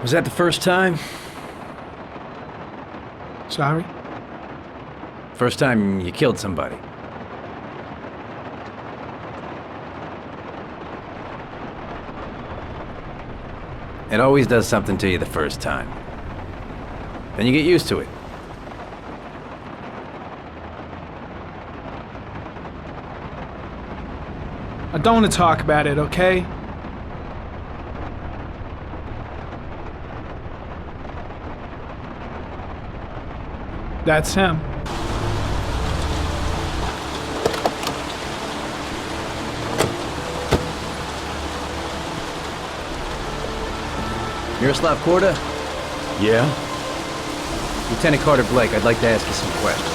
Was that the first time? Sorry? First time you killed somebody? It always does something to you the first time. Then you get used to it. I don't want to talk about it, okay? That's him. Miroslav Korda? Yeah? Lieutenant Carter Blake, I'd like to ask you some questions.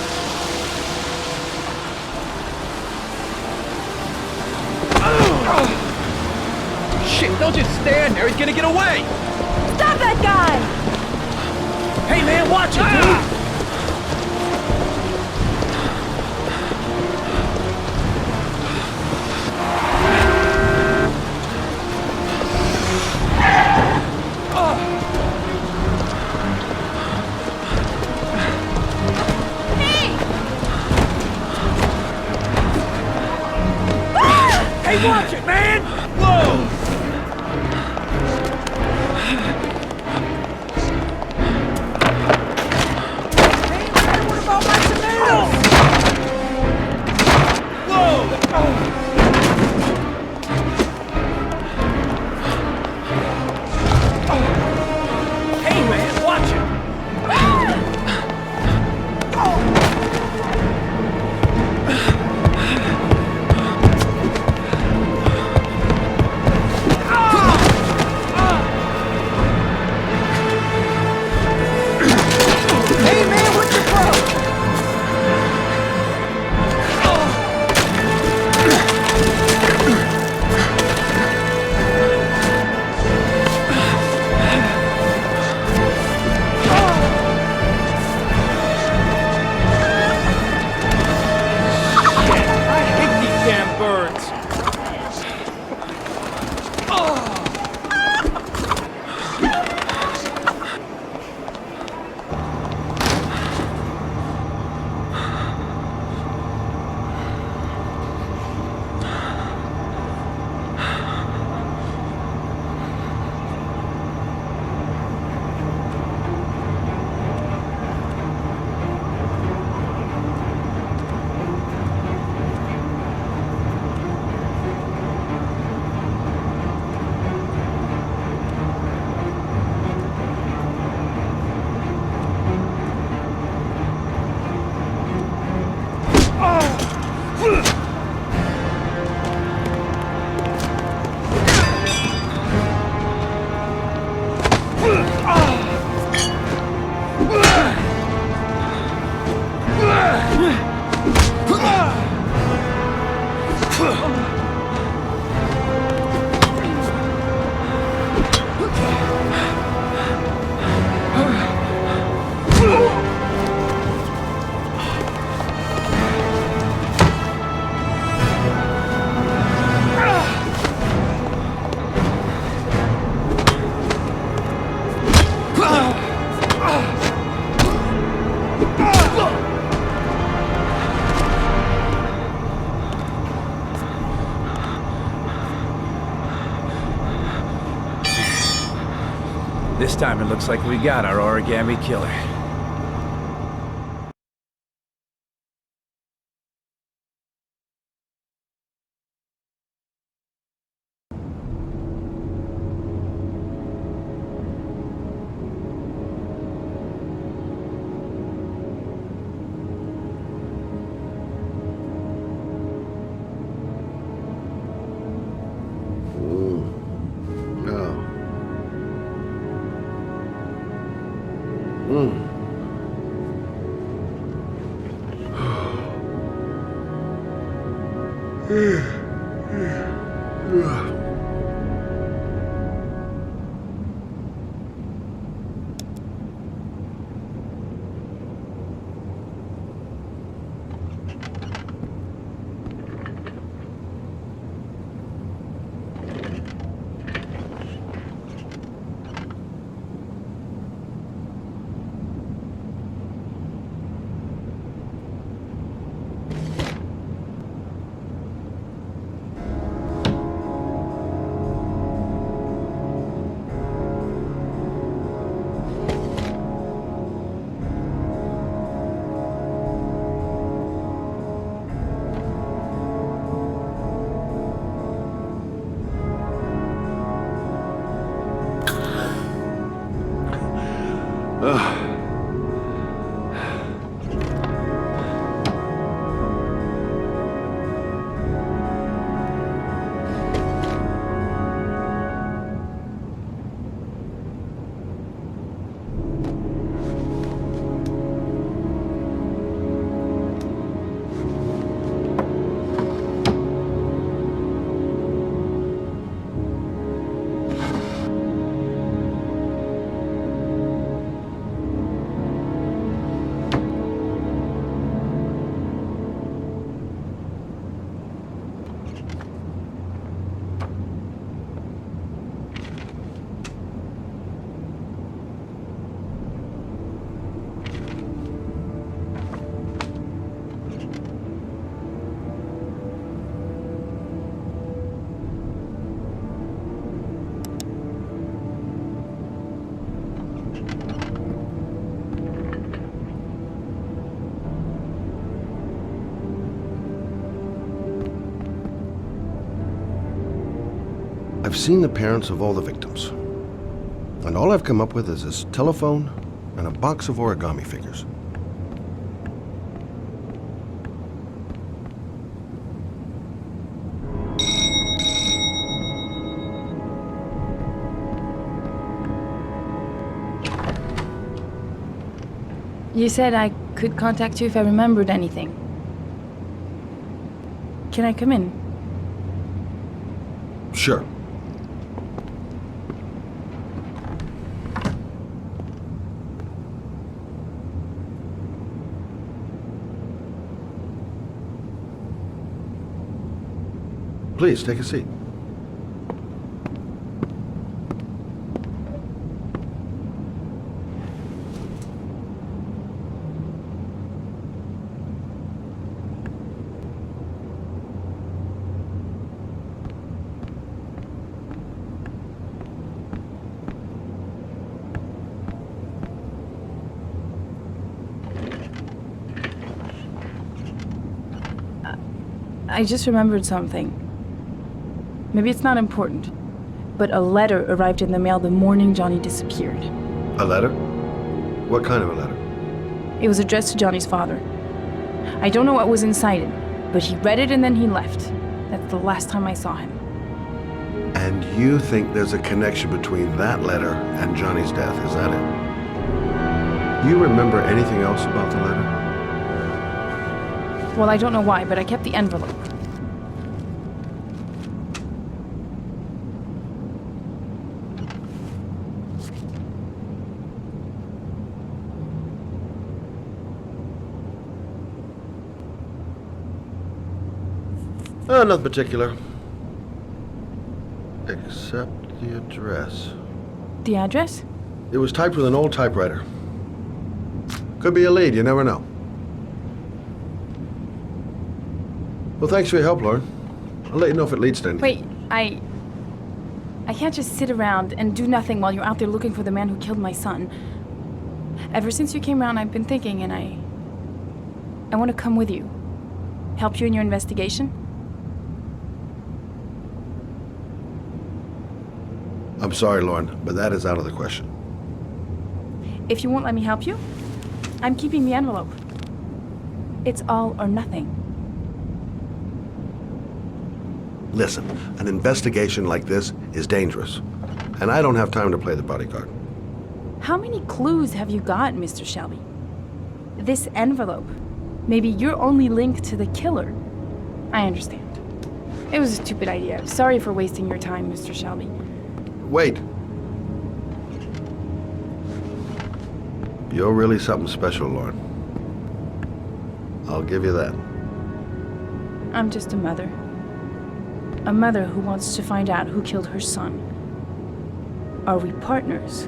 Shit, don't just stand there, he's gonna get away! Stop that guy! Hey man, watch it, dude! Hey, watch it, man! Whoa! Hey, man, what about my tomatoes? Whoa! Hey, man, watch it! Hey, man, what's your problem? I hate these damn birds. This time it looks like we got our origami killer. I've seen the parents of all the victims, and all I've come up with is this telephone and a box of origami figures. You said I could contact you if I remembered anything. Can I come in? Sure. Please, take a seat. I just remembered something. Maybe it's not important, but a letter arrived in the mail the morning Johnny disappeared. A letter? What kind of a letter? It was addressed to Johnny's father. I don't know what was inside it, but he read it and then he left. That's the last time I saw him. And you think there's a connection between that letter and Johnny's death, is that it? You remember anything else about the letter? Well, I don't know why, but I kept the envelope. Nothing particular. Except the address. The address? It was typed with an old typewriter. Could be a lead, you never know. Well, thanks for your help, Lauren. I'll let you know if it leads to anything. Wait, I can't just sit around and do nothing while you're out there looking for the man who killed my son. Ever since you came around, I've been thinking, and I want to come with you. Help you in your investigation? I'm sorry, Lauren, but that is out of the question. If you won't let me help you, I'm keeping the envelope. It's all or nothing. Listen, an investigation like this is dangerous, and I don't have time to play the bodyguard. How many clues have you got, Mr. Shelby? This envelope. Maybe your only link to the killer. I understand. It was a stupid idea. Sorry for wasting your time, Mr. Shelby. Wait. You're really something special, Lauren. I'll give you that. I'm just a mother. A mother who wants to find out who killed her son. Are we partners?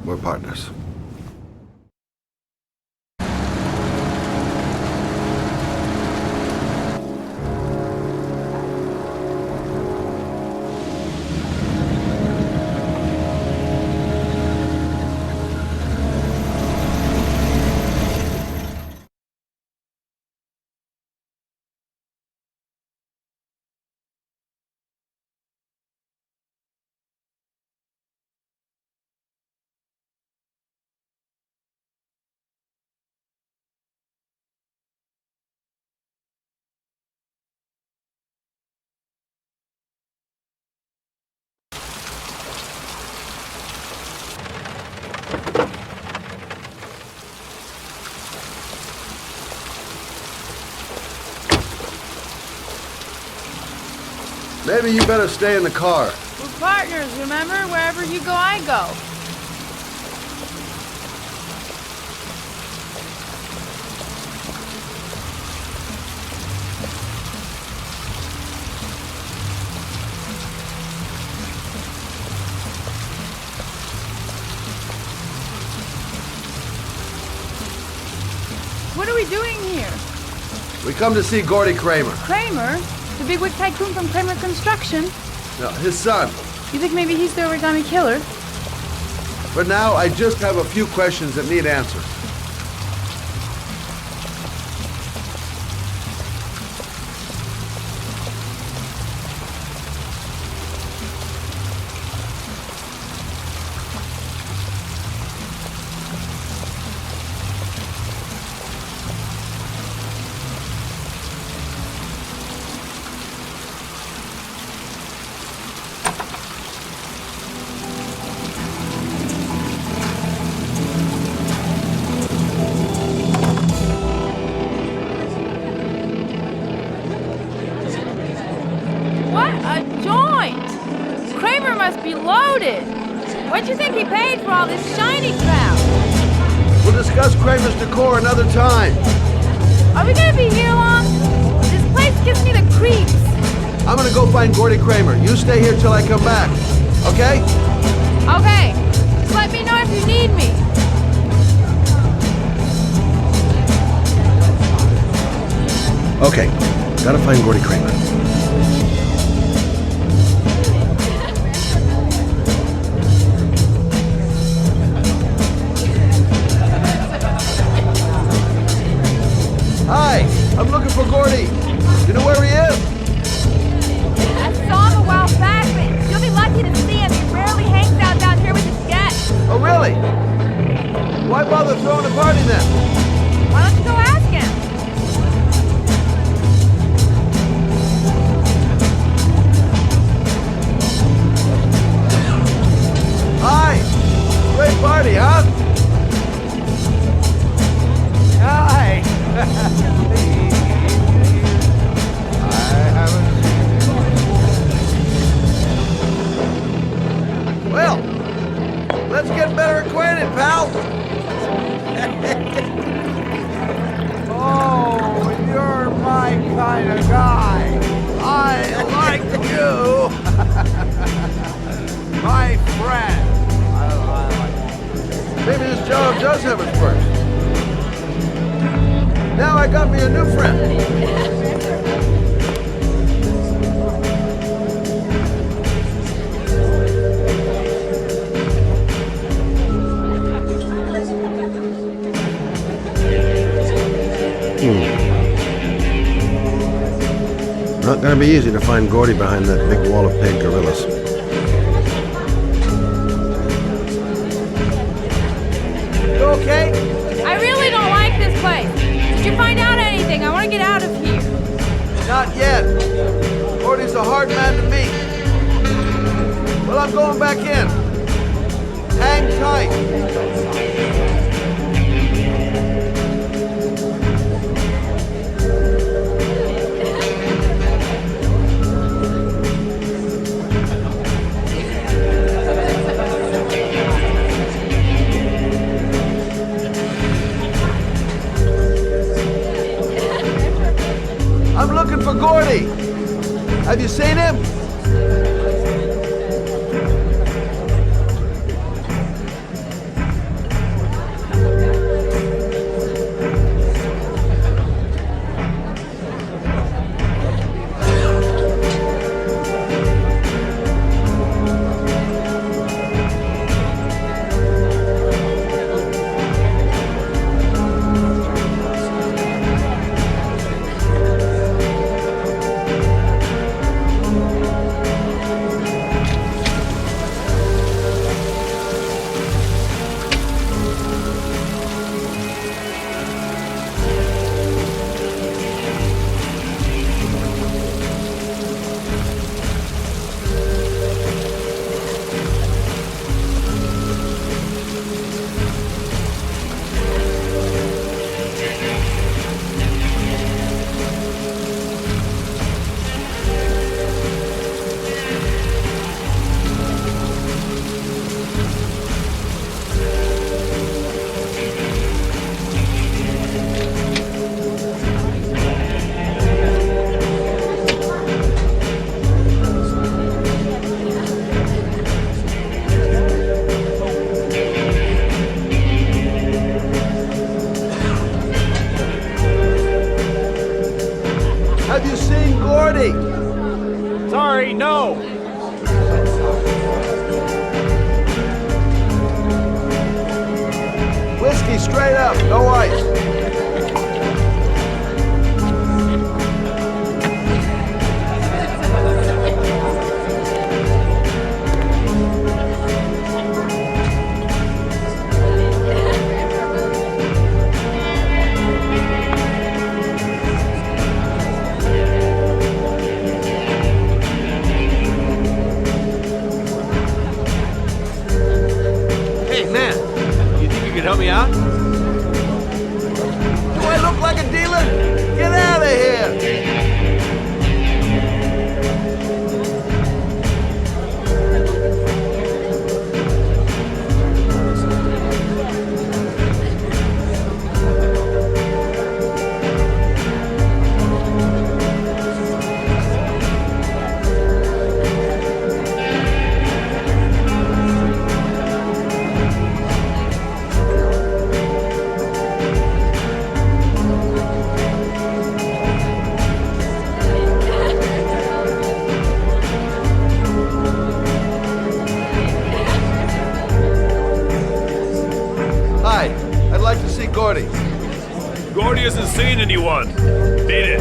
We're partners. Maybe you better stay in the car. We're partners, remember? Wherever you go, I go. What are we doing here? We come to see Gordy Kramer. Kramer? The bigwig tycoon from Kramer Construction? No, his son. You think maybe he's the origami killer? For now, I just have a few questions that need answers. What a joint! Kramer must be loaded. What do you think he paid for all this shiny crap? We'll discuss Kramer's decor another time. Are we gonna be here long? This place gives me the creeps. I'm gonna go find Gordy Kramer. You stay here till I come back. Okay? Okay, just let me know if you need me. Okay. Gotta find Gordy Kramer. Hi, I'm looking for Gordy. You know where he is? I saw him a while back, but you'll be lucky to see him. He rarely hangs out down here with his guests. Oh, really? Why bother throwing a party then? Why don't you go ask him? Hi! Great party, huh? Hi. I haven't. Well, let's get better acquainted, pal. Oh, you're my kind of guy. I like you. My friend. I like Maybe this job does have its perks. Now I got me a new friend. Not gonna be easy to find Gordy behind that big wall of paid gorillas. You okay? I really don't like this place. Did you find out anything? I want to get out of here. Not yet. Gordy's a hard man to meet. Well, I'm going back in. Hang tight. I'm looking for Gordy. Have you seen him? straight up, no ice. Hey, man, you think you could help me out? Do I look like a dealer? Get out of here! Hi, I'd like to see Gordy. Gordy hasn't seen anyone. Beat it.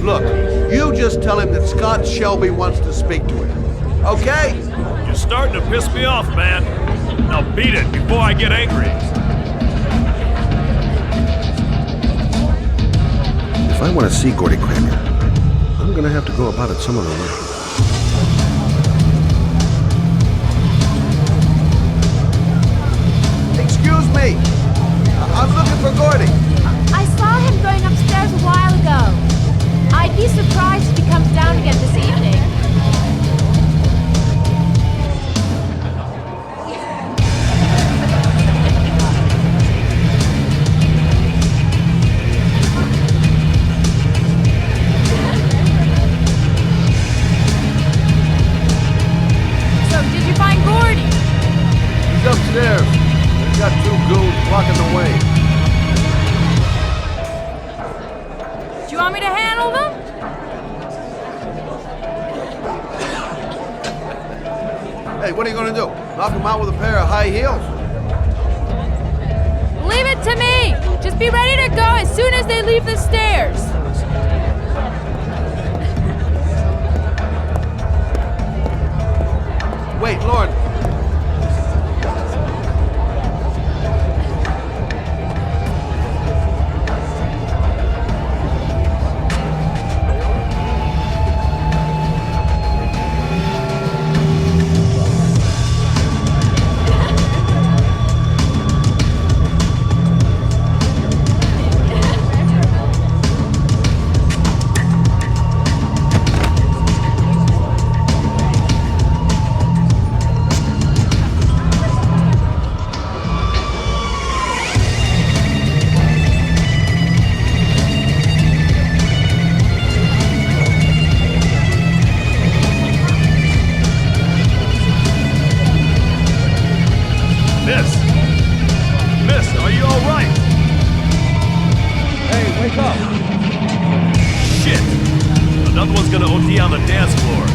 Look, you just tell him that Scott Shelby wants to speak to him. Okay? You're starting to piss me off, man. Now beat it before I get angry. If I want to see Gordy Kramer, I'm gonna have to go about it some other way. Excuse me. I'm looking for Gordy. I saw him going upstairs a while ago. I'd be surprised if he comes down again this evening. So, did you find Gordy? He's upstairs. He's got two goons blocking the way. Do you want me to handle them? Hey, what are you gonna do? Knock him out with a pair of high heels? Leave it to me! Just be ready to go as soon as they leave the stairs. Wait, Lord. Miss, are you alright? Hey, wake up! Shit! Another one's gonna OD on the dance floor.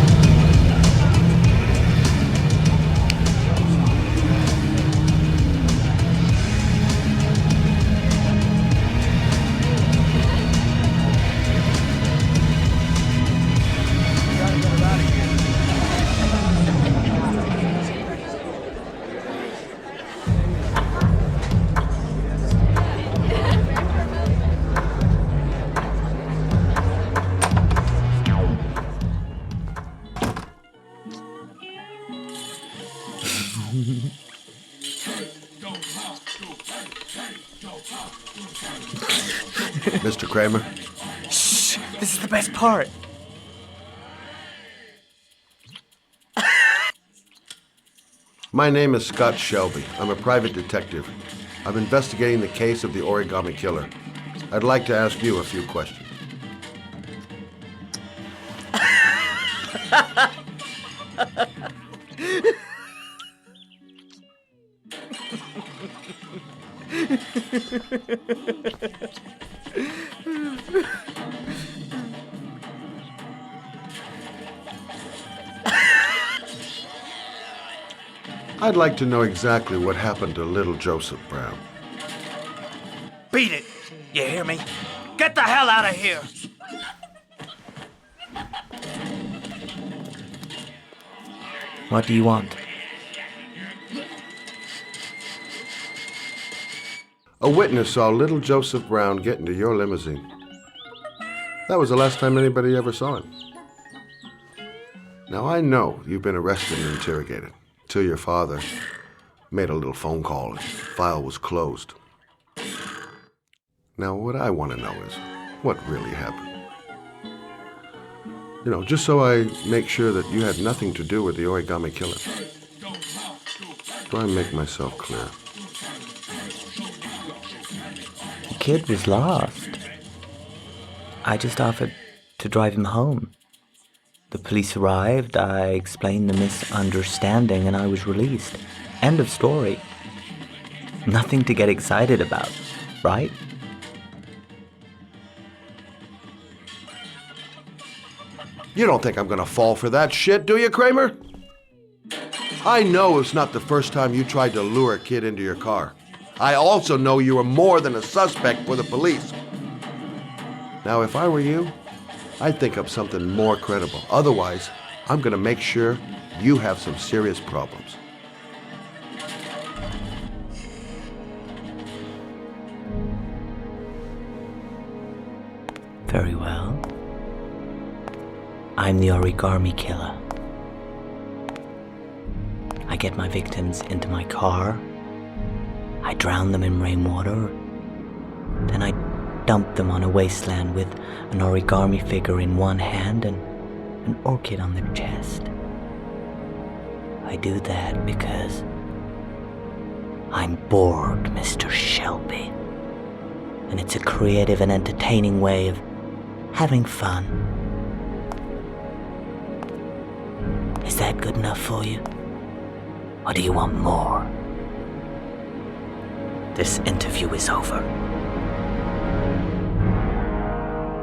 Mr. Kramer? Shh! This is the best part. My name is Scott Shelby. I'm a private detective. I'm investigating the case of the Origami Killer. I'd like to ask you a few questions. I'd like to know exactly what happened to little Joseph Brown. Beat it! You hear me? Get the hell out of here! What do you want? A witness saw little Joseph Brown get into your limousine. That was the last time anybody ever saw him. Now, I know you've been arrested and interrogated till your father made a little phone call and the file was closed. Now, what I want to know is what really happened. You know, just so I make sure that you had nothing to do with the origami killer. Do I make myself clear? The kid was lost. I just offered to drive him home. The police arrived, I explained the misunderstanding, and I was released. End of story. Nothing to get excited about, right? You don't think I'm gonna fall for that shit, do you, Kramer? I know it's not the first time you tried to lure a kid into your car. I also know you were more than a suspect for the police. Now, if I were you, I'd think up something more credible. Otherwise, I'm gonna make sure you have some serious problems. Very well. I'm the origami killer. I get my victims into my car. I drown them in rainwater. Then I dump them on a wasteland with an origami figure in one hand and an orchid on their chest. I do that because I'm bored, Mr. Shelby. And it's a creative and entertaining way of having fun. Is that good enough for you? Or do you want more? This interview is over.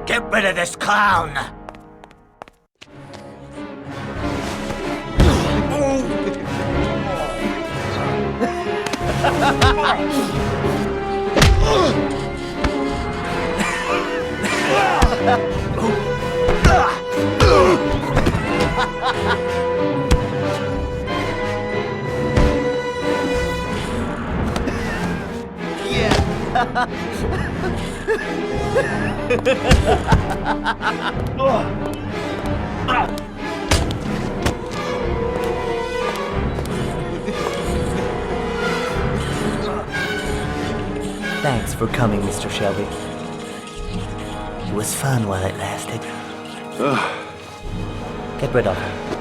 Get rid of this clown! Thanks for coming, Mr. Shelby. It was fun while it lasted. Get rid of her.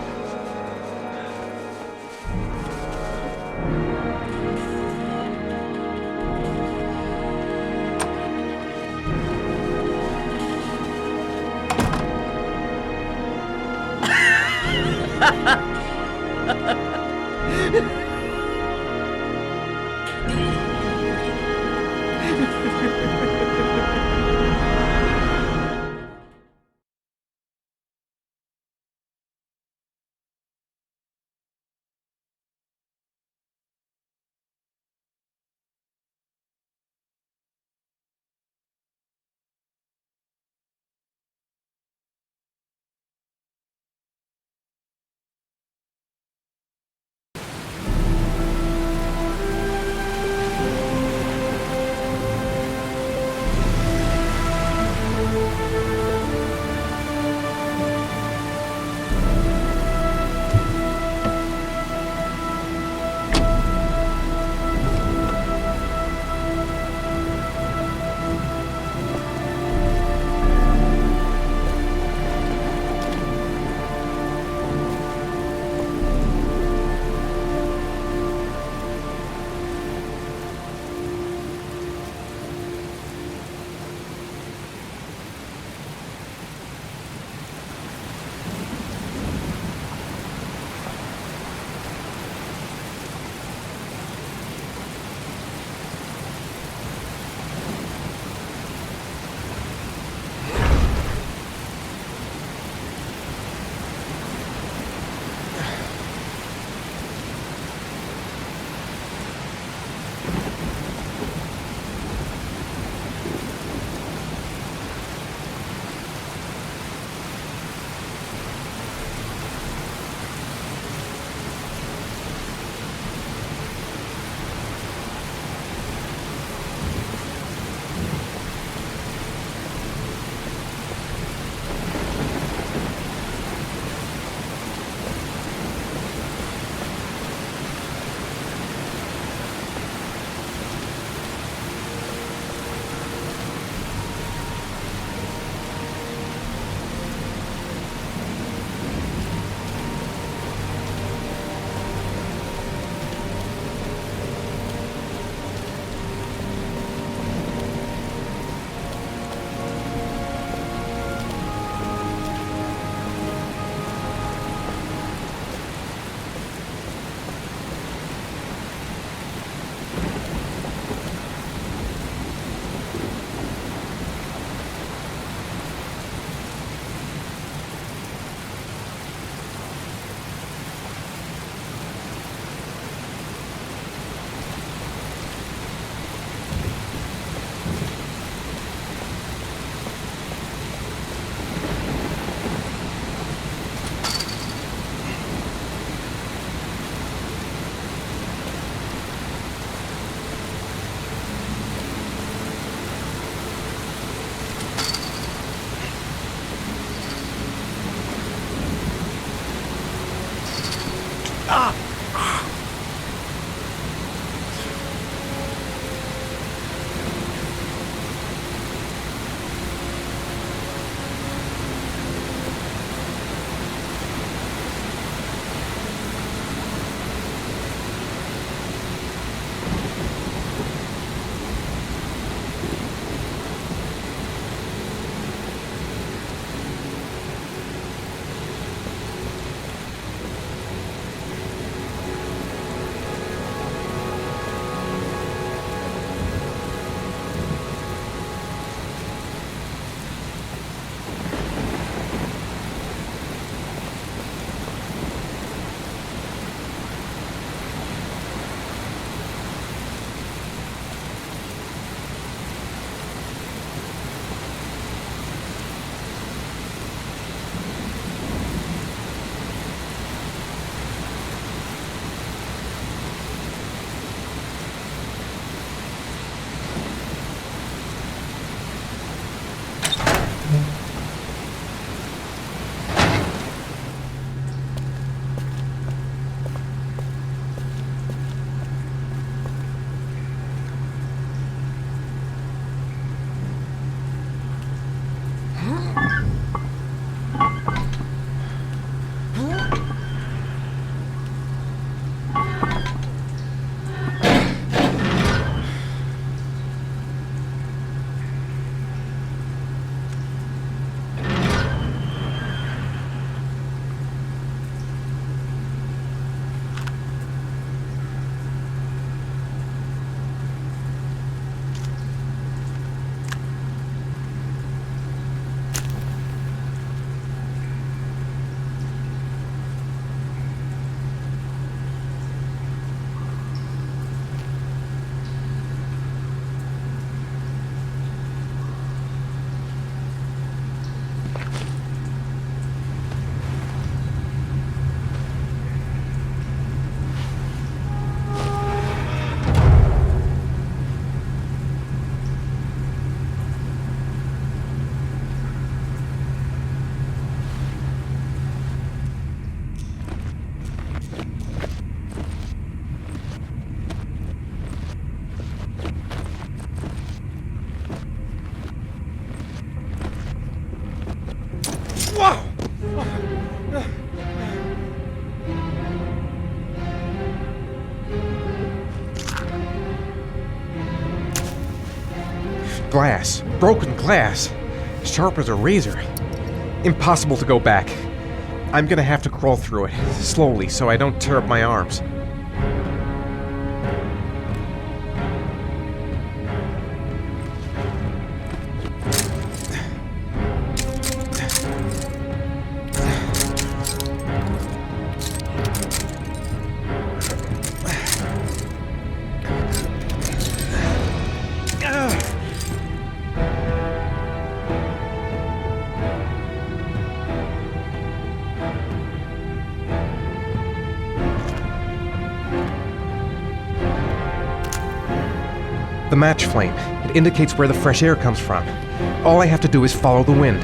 Glass. Broken glass. Sharp as a razor. Impossible to go back. I'm gonna have to crawl through it, slowly, so I don't tear up my arms. The match flame. It indicates where the fresh air comes from. All I have to do is follow the wind.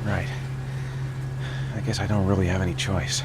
Right. I guess I don't really have any choice.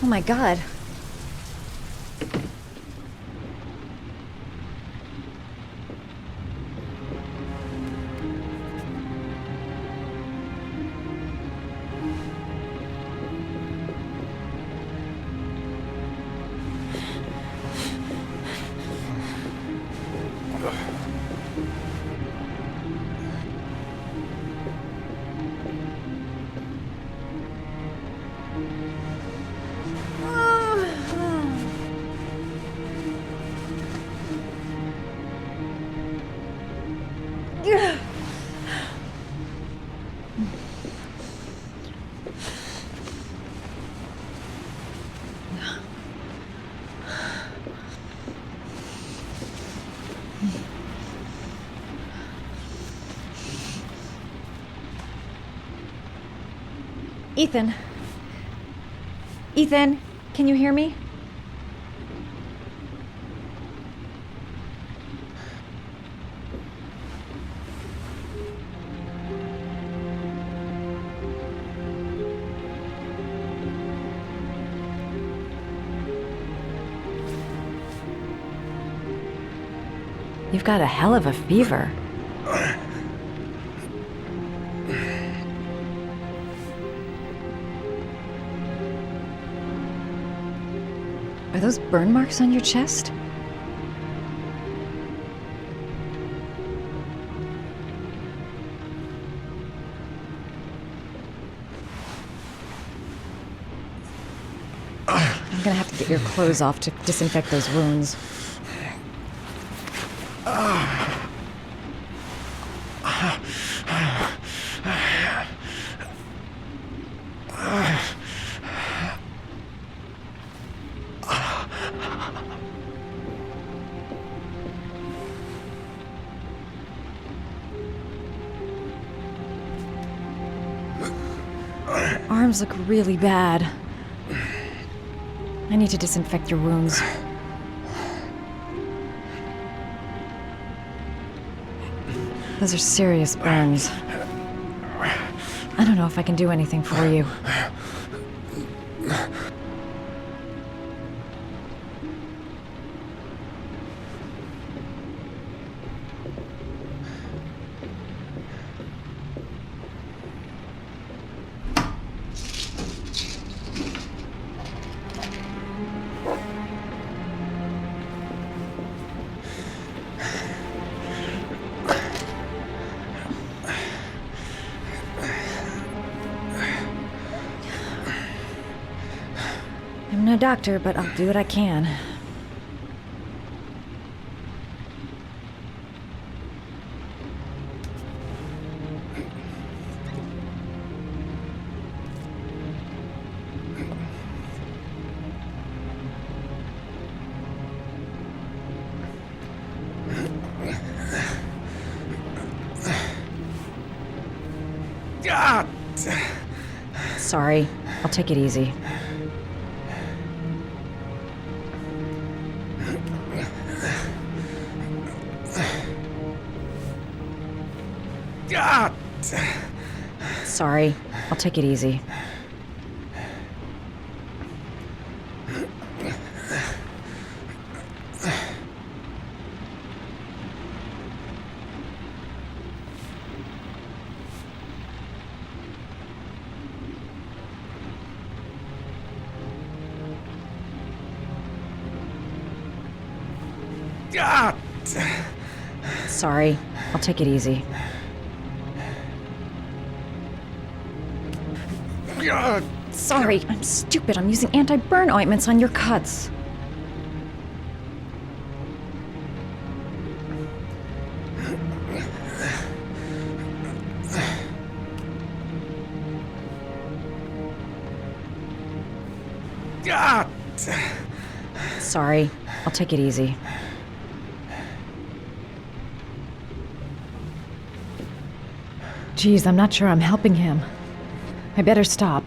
Oh my god. Ethan. Ethan, can you hear me? You've got a hell of a fever. Are those burn marks on your chest? I'm gonna have to get your clothes off to disinfect those wounds. Arms look really bad. I need to disinfect your wounds. Those are serious burns. I don't know if I can do anything for you. I'm no doctor, but I'll do what I can. Sorry, I'll take it easy. Sorry, I'll take it easy. Sorry, I'll take it easy. Sorry, I'm stupid. I'm using anti-burn ointments on your cuts. Sorry, I'll take it easy. Geez, I'm not sure I'm helping him. I better stop.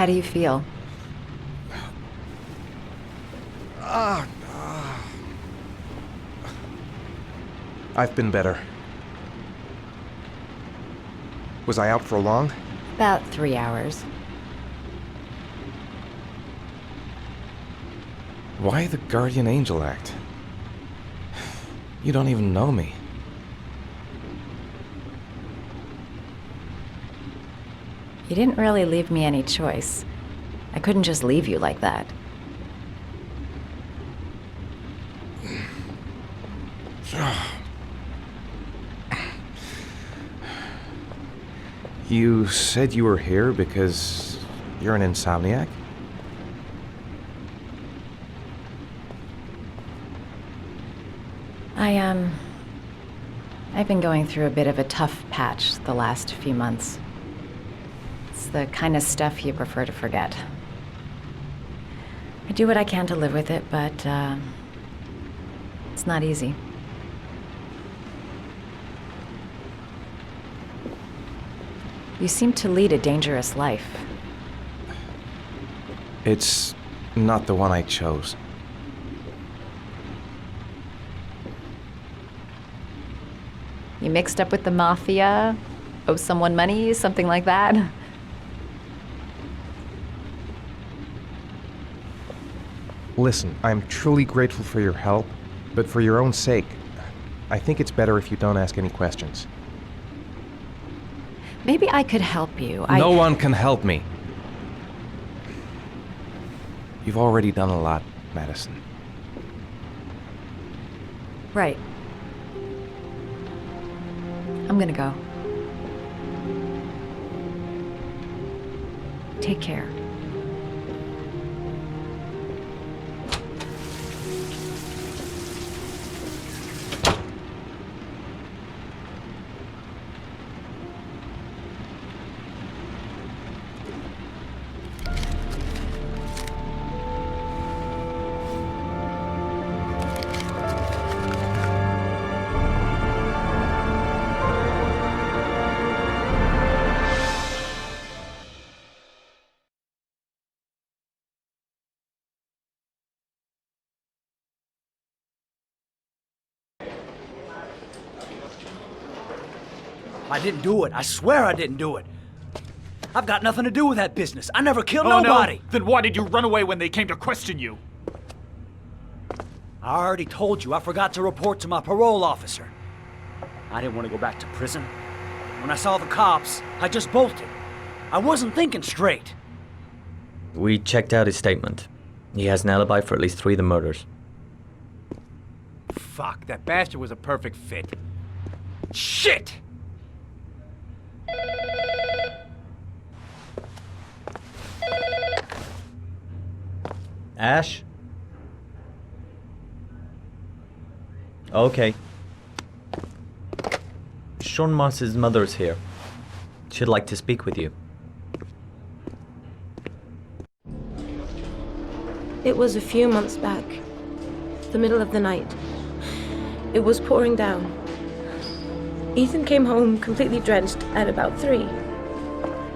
How do you feel? I've been better. Was I out for long? About 3 hours. Why the guardian angel act? You don't even know me. You didn't really leave me any choice. I couldn't just leave you like that. You said you were here because you're an insomniac? I've been going through a bit of a tough patch the last few months. It's the kind of stuff you prefer to forget. I do what I can to live with it, but it's not easy. You seem to lead a dangerous life. It's not the one I chose. You mixed up with the mafia? Owe someone money? Something like that? Listen, I'm truly grateful for your help, but for your own sake, I think it's better if you don't ask any questions. Maybe I could help you. No one can help me. You've already done a lot, Madison. Right. I'm gonna go. Take care. I didn't do it. I swear I didn't do it. I've got nothing to do with that business. I never killed nobody. No? Then why did you run away when they came to question you? I already told you I forgot to report to my parole officer. I didn't want to go back to prison. When I saw the cops, I just bolted. I wasn't thinking straight. We checked out his statement. He has an alibi for at least 3 of the murders. Fuck, that bastard was a perfect fit. Shit! Ash? Okay. Sean Moss's mother's here. She'd like to speak with you. It was a few months back. The middle of the night. It was pouring down. Ethan came home completely drenched at about 3.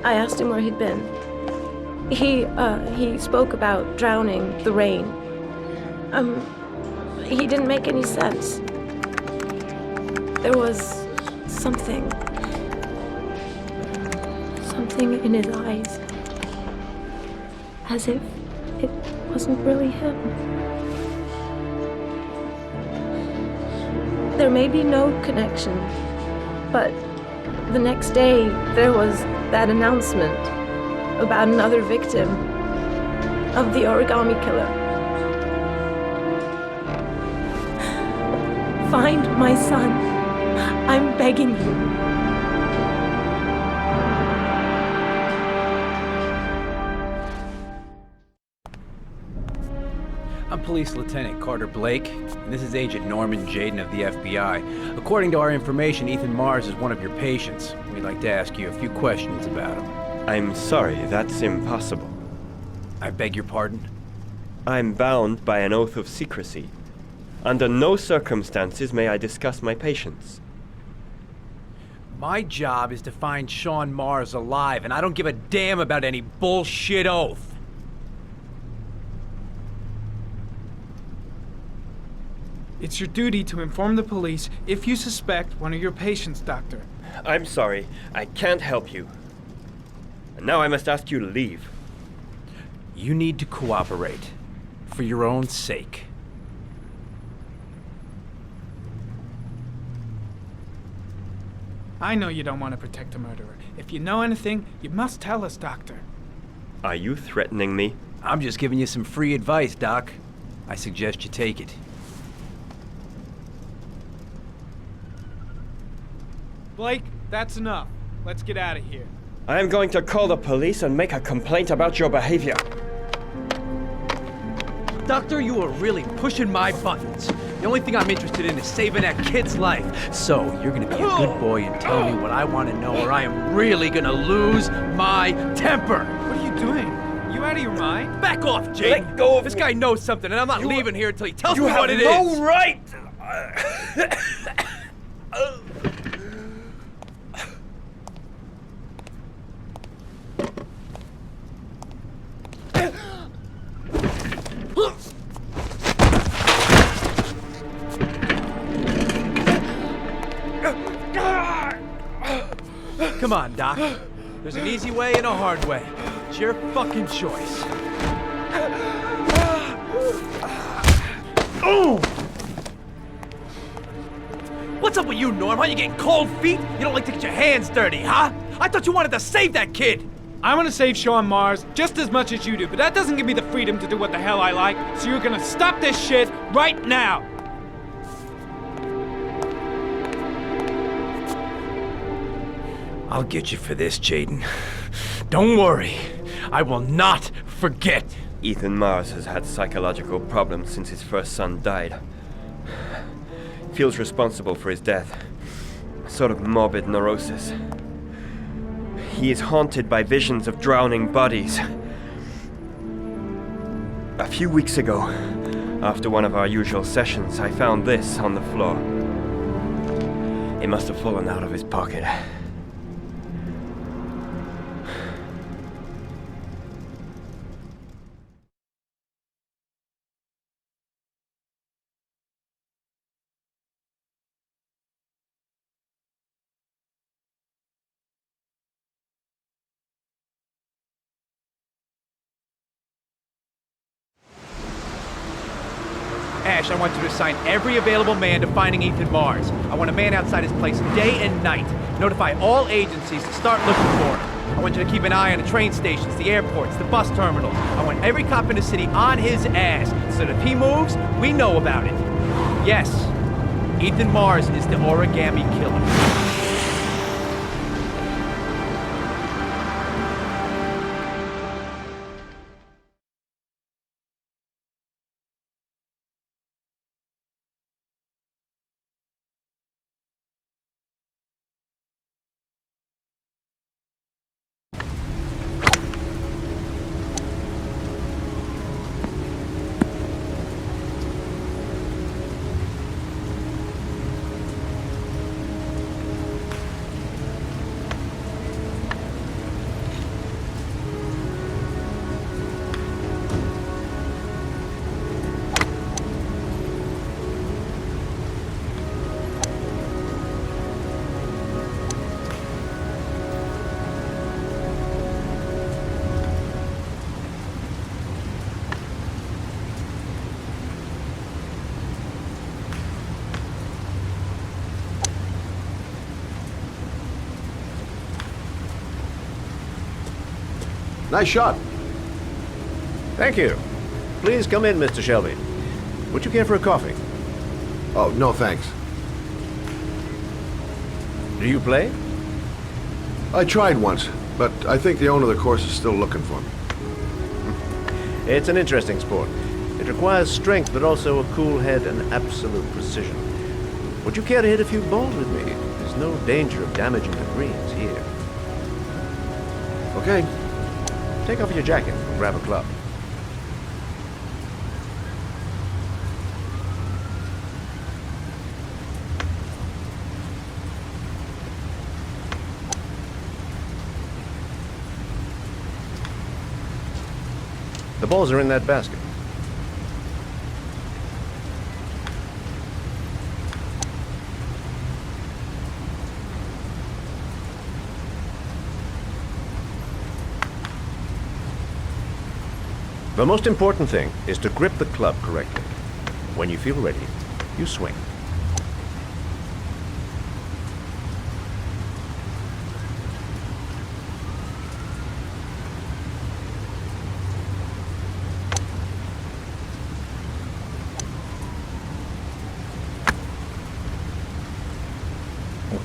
I asked him where he'd been. He spoke about drowning, the rain. He didn't make any sense. There was something in his eyes. As if it wasn't really him. There may be no connection, but the next day there was that announcement about another victim of the origami killer. Find my son. I'm begging you. I'm Police Lieutenant Carter Blake, and this is Agent Norman Jaden of the FBI. According to our information, Ethan Mars is one of your patients. We'd like to ask you a few questions about him. I'm sorry, that's impossible. I beg your pardon? I'm bound by an oath of secrecy. Under no circumstances may I discuss my patients. My job is to find Sean Mars alive, and I don't give a damn about any bullshit oath. It's your duty to inform the police if you suspect one of your patients, Doctor. I'm sorry. I can't help you. And now I must ask you to leave. You need to cooperate. For your own sake. I know you don't want to protect a murderer. If you know anything, you must tell us, Doctor. Are you threatening me? I'm just giving you some free advice, Doc. I suggest you take it. Blake, that's enough. Let's get out of here. I am going to call the police and make a complaint about your behavior. Doctor, you are really pushing my buttons. The only thing I'm interested in is saving that kid's life. So, you're gonna be a good boy and tell me what I want to know, or I am really gonna lose my temper. What are you doing? You out of your mind? Back off, Jake. Let go of This me. guy knows something, and I'm not leaving here until he tells You me have what it no is. right! Come on, Doc. There's an easy way and a hard way. It's your fucking choice. Oh! What's up with you, Norm? How you getting cold feet? You don't like to get your hands dirty, huh? I thought you wanted to save that kid! I want to save Sean Mars just as much as you do, but that doesn't give me the freedom to do what the hell I like, so you're gonna stop this shit right now! I'll get you for this, Jaden. Don't worry. I will not forget. Ethan Mars has had psychological problems since his first son died. Feels responsible for his death. A sort of morbid neurosis. He is haunted by visions of drowning bodies. A few weeks ago, after one of our usual sessions, I found this on the floor. It must have fallen out of his pocket. Ash, I want you to assign every available man to finding Ethan Mars. I want a man outside his place day and night. Notify all agencies to start looking for him. I want you to keep an eye on the train stations, the airports, the bus terminals. I want every cop in the city on his ass, so that if he moves, we know about it. Yes, Ethan Mars is the origami killer. Nice shot. Thank you. Please come in, Mr. Shelby. Would you care for a coffee? Oh, no thanks. Do you play? I tried once, but I think the owner of the course is still looking for me. It's an interesting sport. It requires strength, but also a cool head and absolute precision. Would you care to hit a few balls with me? There's no danger of damaging the greens here. Okay. Take off your jacket and grab a club. balls are in that basket. The most important thing is to grip the club correctly. When you feel ready, you swing.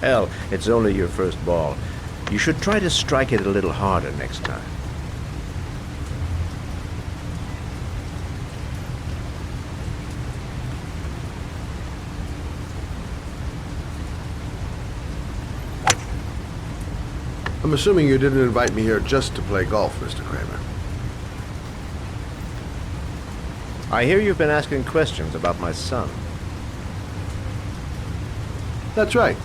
Well, it's only your first ball. You should try to strike it a little harder next time. I'm assuming you didn't invite me here just to play golf, Mr. Kramer. I hear you've been asking questions about my son. That's right.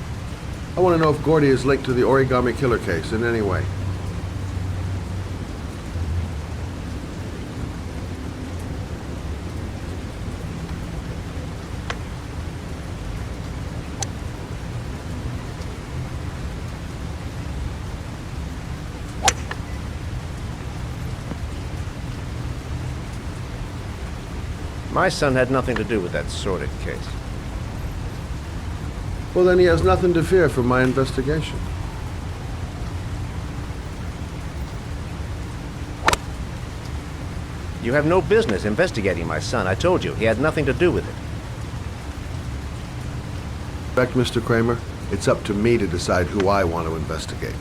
I want to know if Gordy is linked to the origami killer case in any way. My son had nothing to do with that sordid case. Well, then he has nothing to fear from my investigation. You have no business investigating my son. I told you, he had nothing to do with it. In fact, Mr. Kramer, it's up to me to decide who I want to investigate.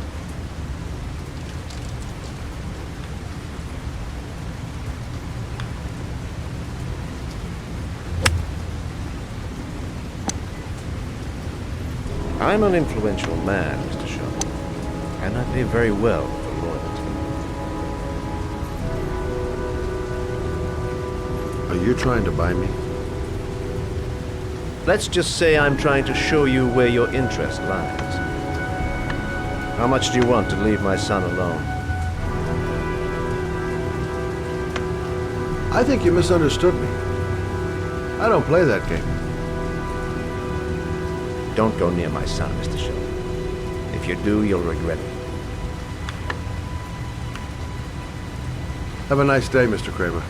I'm an influential man, Mr. Shaw, and I pay very well for loyalty. Are you trying to buy me? Let's just say I'm trying to show you where your interest lies. How much do you want to leave my son alone? I think you misunderstood me. I don't play that game. Don't go near my son, Mr. Shaw. If you do, you'll regret it. Have a nice day, Mr. Kramer.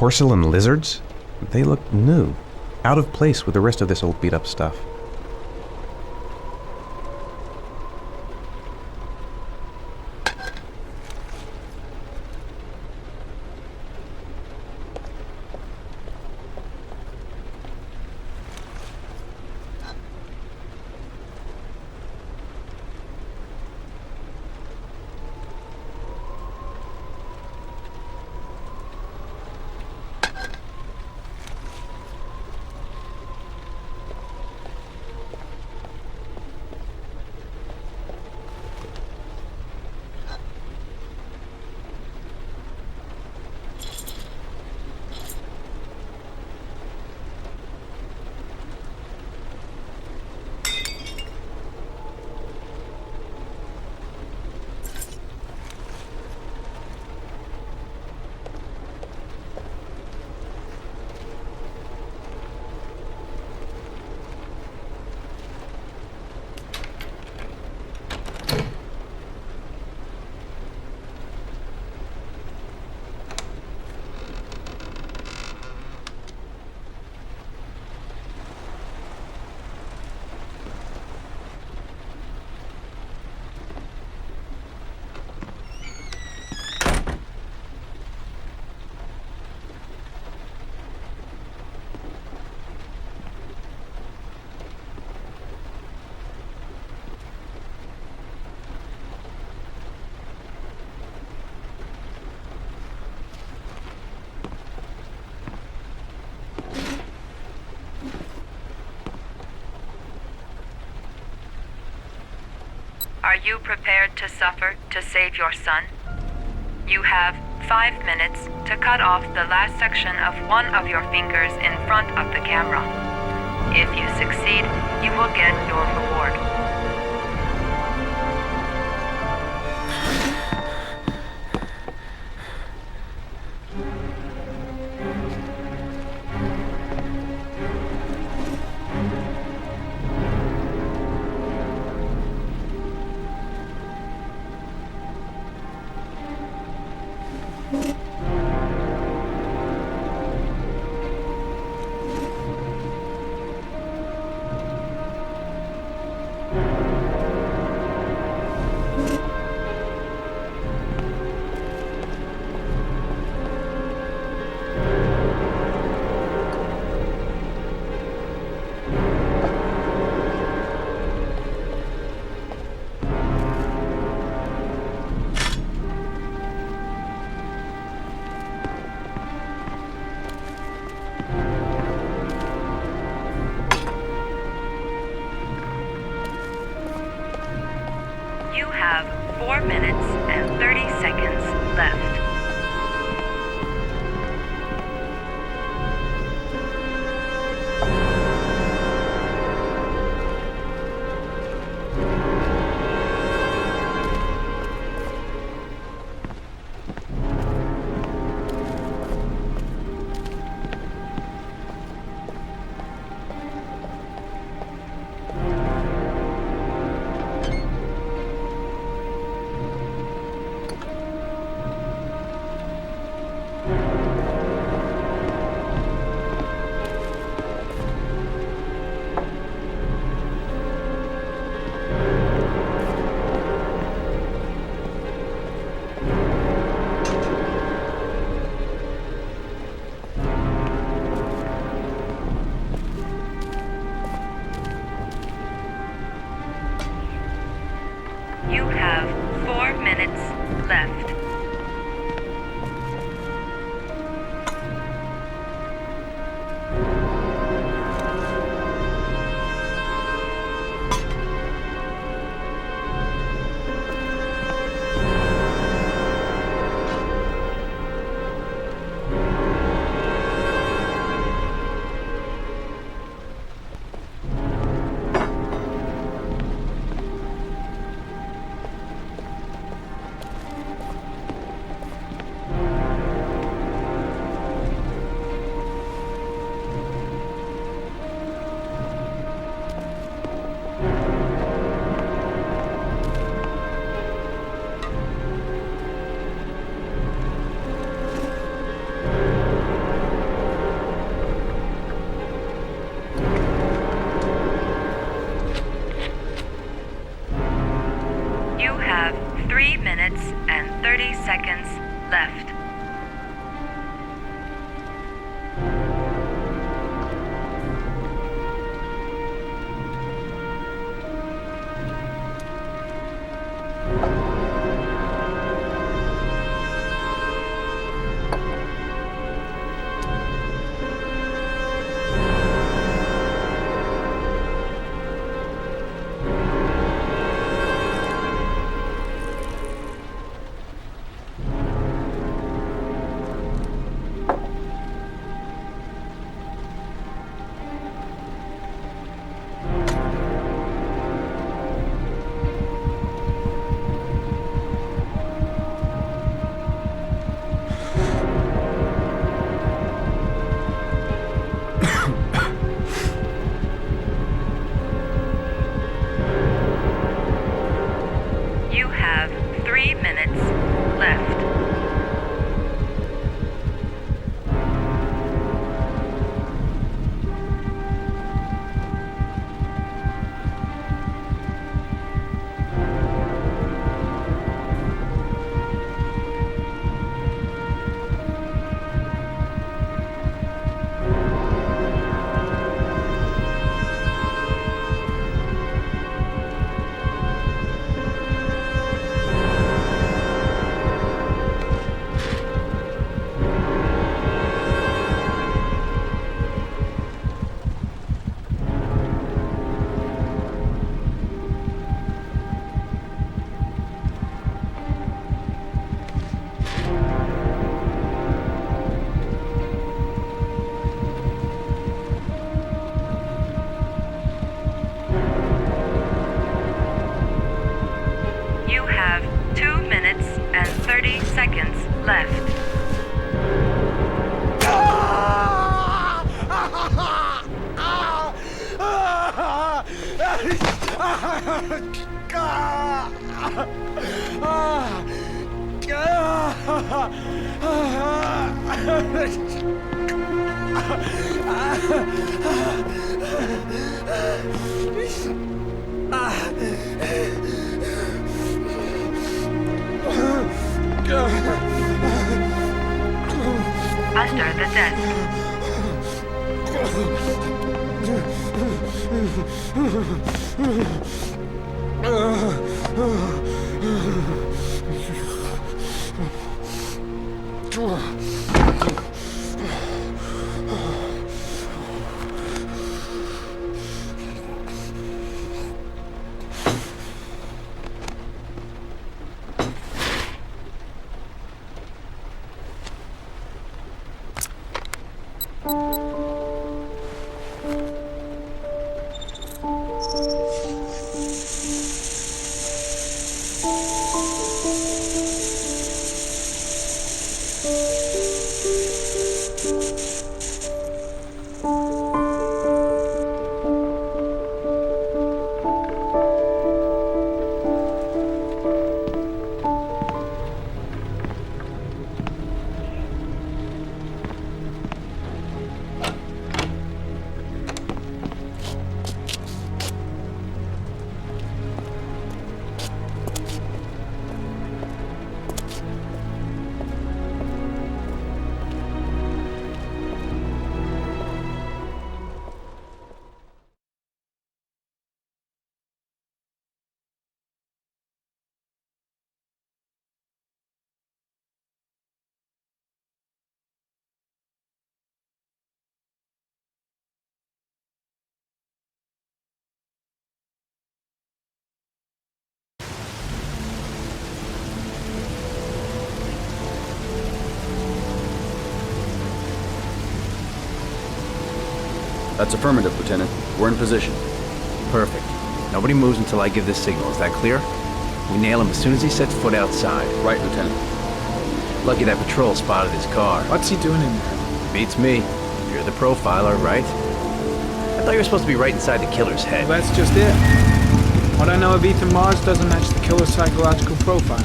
Porcelain lizards? They look new, out of place with the rest of this old beat-up stuff. Are you prepared to suffer to save your son? You have 5 minutes to cut off the last section of one of your fingers in front of the camera. If you succeed, you will get your reward. You have 4 minutes and 30 seconds left. You have 4 minutes left. You have 3 minutes and 30 seconds left. Under the desk. That's affirmative, Lieutenant. We're in position. Perfect. Nobody moves until I give the signal. Is that clear? We nail him as soon as he sets foot outside. Right, Lieutenant. Lucky that patrol spotted his car. What's he doing in there? Beats me. You're the profiler, right? I thought you were supposed to be right inside the killer's head. Well, that's just it. What I know of Ethan Mars doesn't match the killer's psychological profile.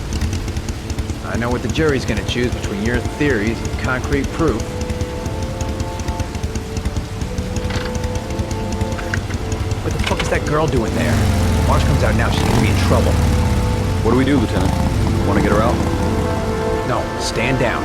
I know what the jury's gonna choose between your theories and concrete proof. What the fuck is that girl doing there? Mars comes out now, she's gonna be in trouble. What do we do, Lieutenant? Want to get her out? No, stand down.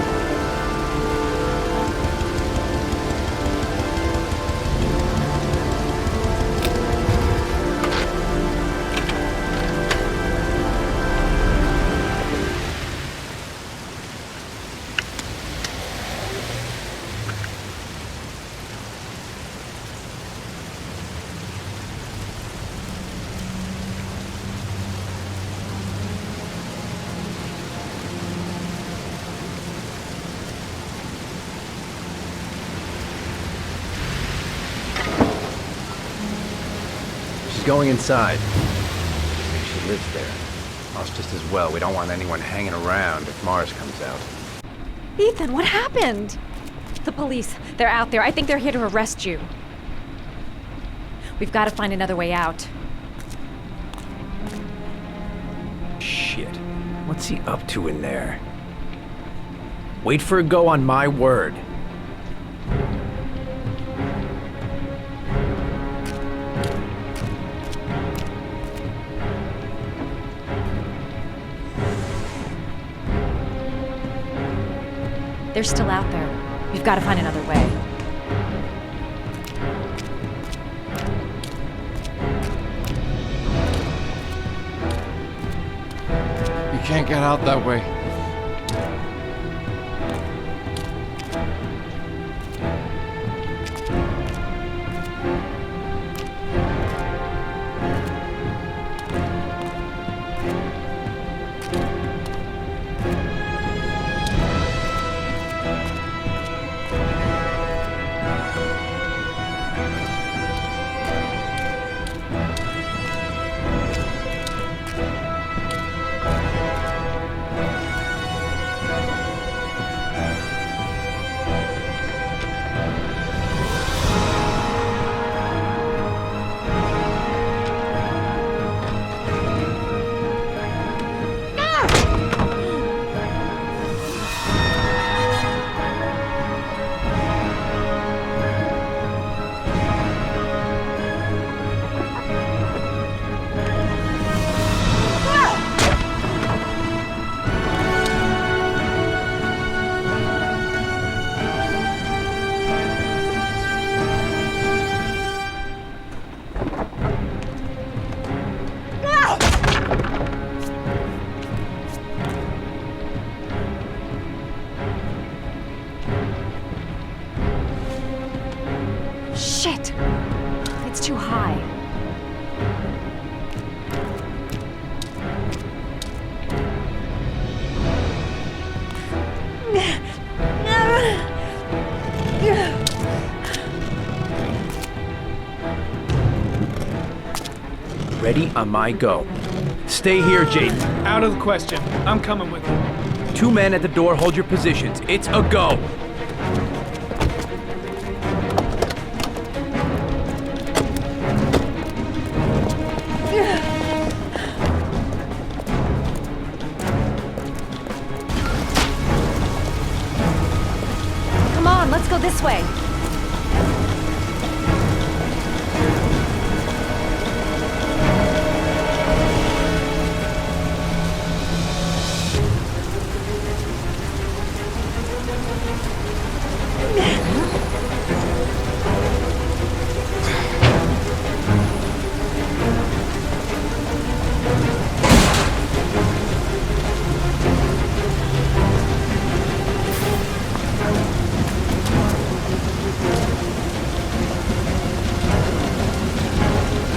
She's going inside. Maybe she lives there. Well, it's just as well. We don't want anyone hanging around if Mars comes out. Ethan, what happened? The police, they're out there. I think they're here to arrest you. We've got to find another way out. Shit. What's he up to in there? Wait for a go on my word. They're still out there. We've got to find another way. You can't get out that way. Shit! It's too high. Ready on my go. Stay here, Jaden. Out of the question. I'm coming with you. 2 men at the door, hold your positions. It's a go. Come on, let's go this way.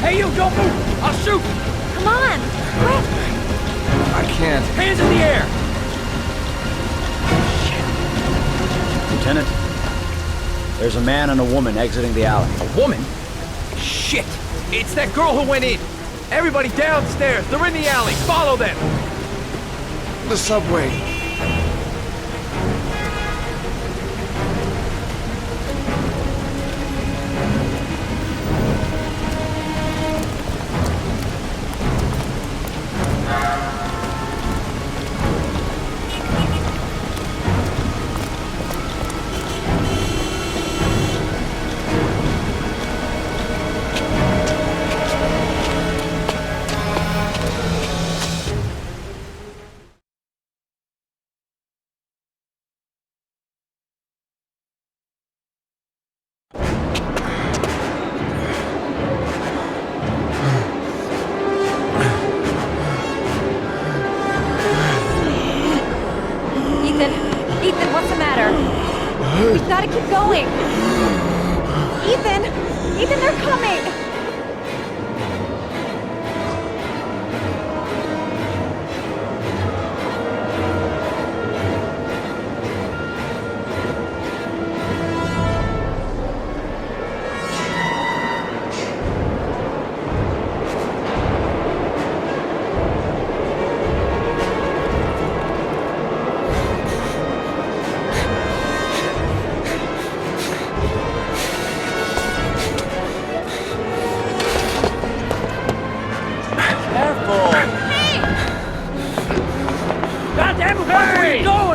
Hey, you, don't move! I'll shoot! Come on, quick! I can't. Hands in the air! Lieutenant, there's a man and a woman exiting the alley. A woman? Shit! It's that girl who went in! Everybody downstairs! They're in the alley! Follow them! The subway. Ethan, what's the matter? We've got to keep going. Ethan, they're coming.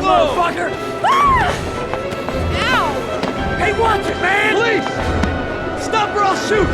Motherfucker! Ow! Hey, watch it, man! Police! Stop or I'll shoot!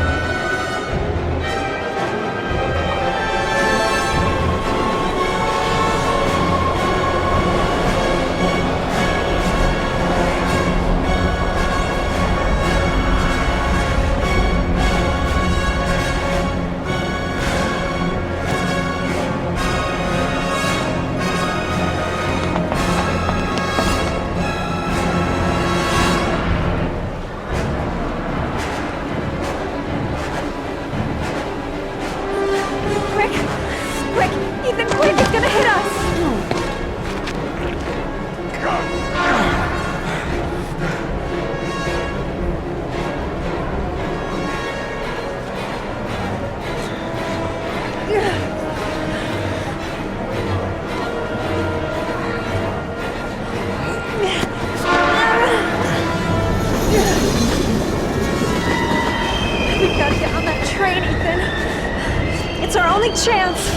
It's our only chance.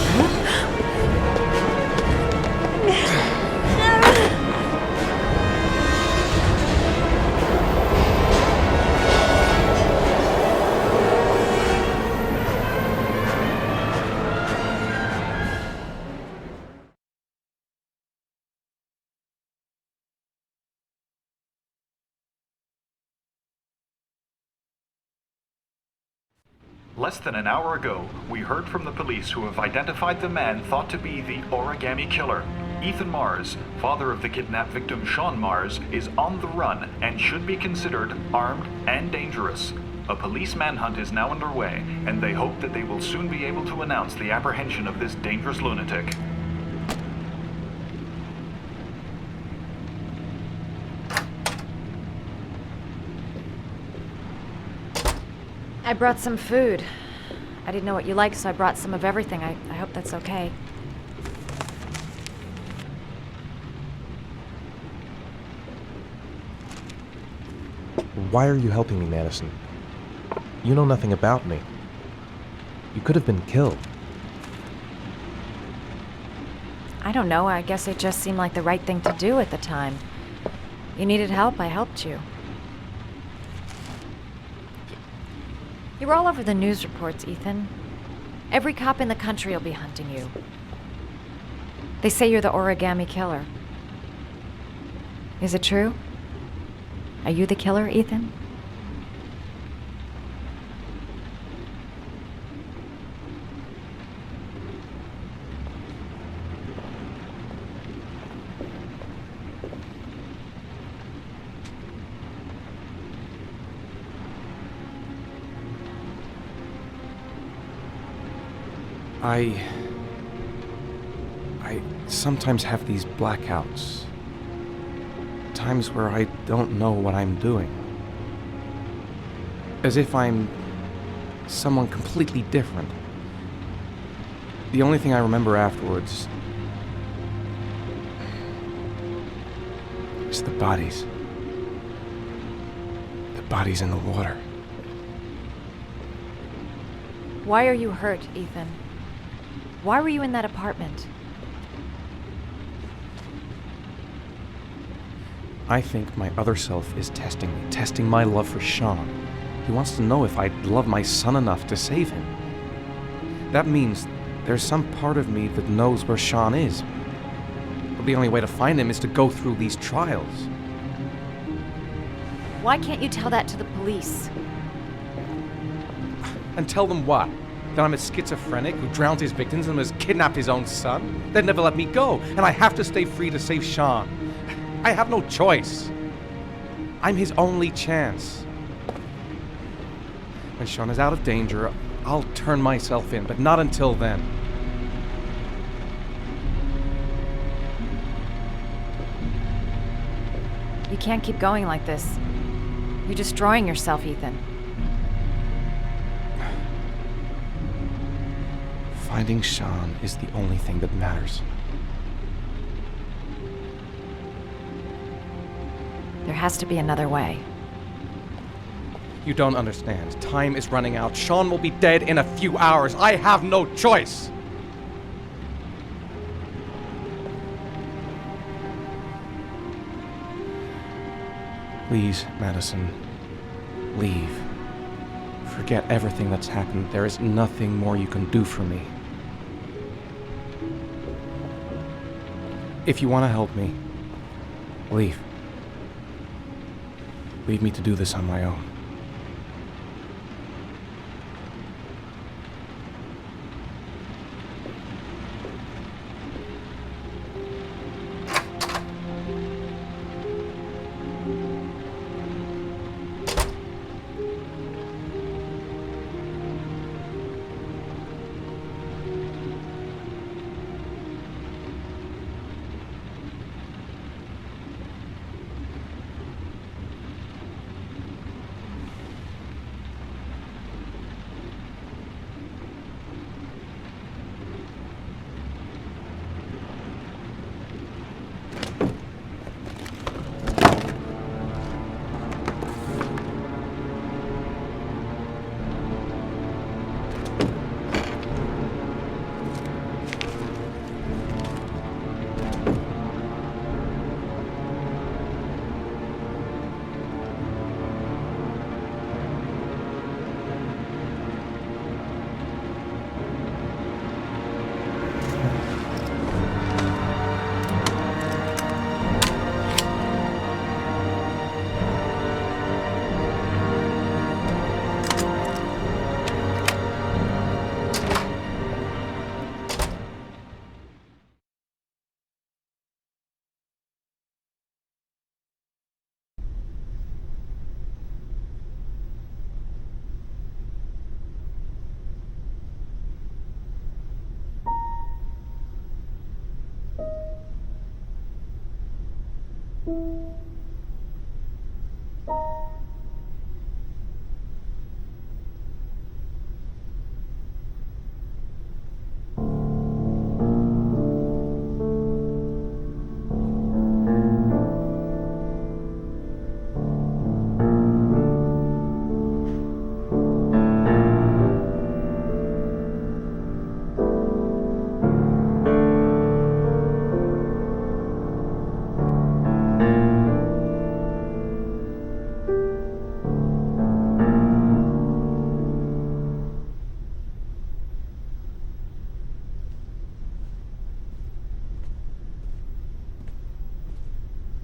Less than an hour ago, we heard from the police who have identified the man thought to be the origami killer. Ethan Mars, father of the kidnapped victim Sean Mars, is on the run and should be considered armed and dangerous. A police manhunt is now underway, and they hope that they will soon be able to announce the apprehension of this dangerous lunatic. I brought some food. I didn't know what you liked, so I brought some of everything. I hope that's okay. Why are you helping me, Madison? You know nothing about me. You could have been killed. I don't know. I guess it just seemed like the right thing to do at the time. You needed help, I helped you. You're all over the news reports, Ethan. Every cop in the country will be hunting you. They say you're the origami killer. Is it true? Are you the killer, Ethan? I sometimes have these blackouts. Times where I don't know what I'm doing. As if I'm someone completely different. The only thing I remember afterwards is the bodies. The bodies in the water. Why are you hurt, Ethan? Why were you in that apartment? I think my other self is testing me, testing my love for Sean. He wants to know if I love my son enough to save him. That means there's some part of me that knows where Sean is. But the only way to find him is to go through these trials. Why can't you tell that to the police? And tell them what? That I'm a schizophrenic who drowned his victims and has kidnapped his own son? They'd never let me go, and I have to stay free to save Sean. I have no choice. I'm his only chance. When Sean is out of danger, I'll turn myself in, but not until then. You can't keep going like this. You're destroying yourself, Ethan. Finding Sean is the only thing that matters. There has to be another way. You don't understand. Time is running out. Sean will be dead in a few hours. I have no choice. Please, Madison, leave. Forget everything that's happened. There is nothing more you can do for me. If you want to help me, leave. Leave me to do this on my own.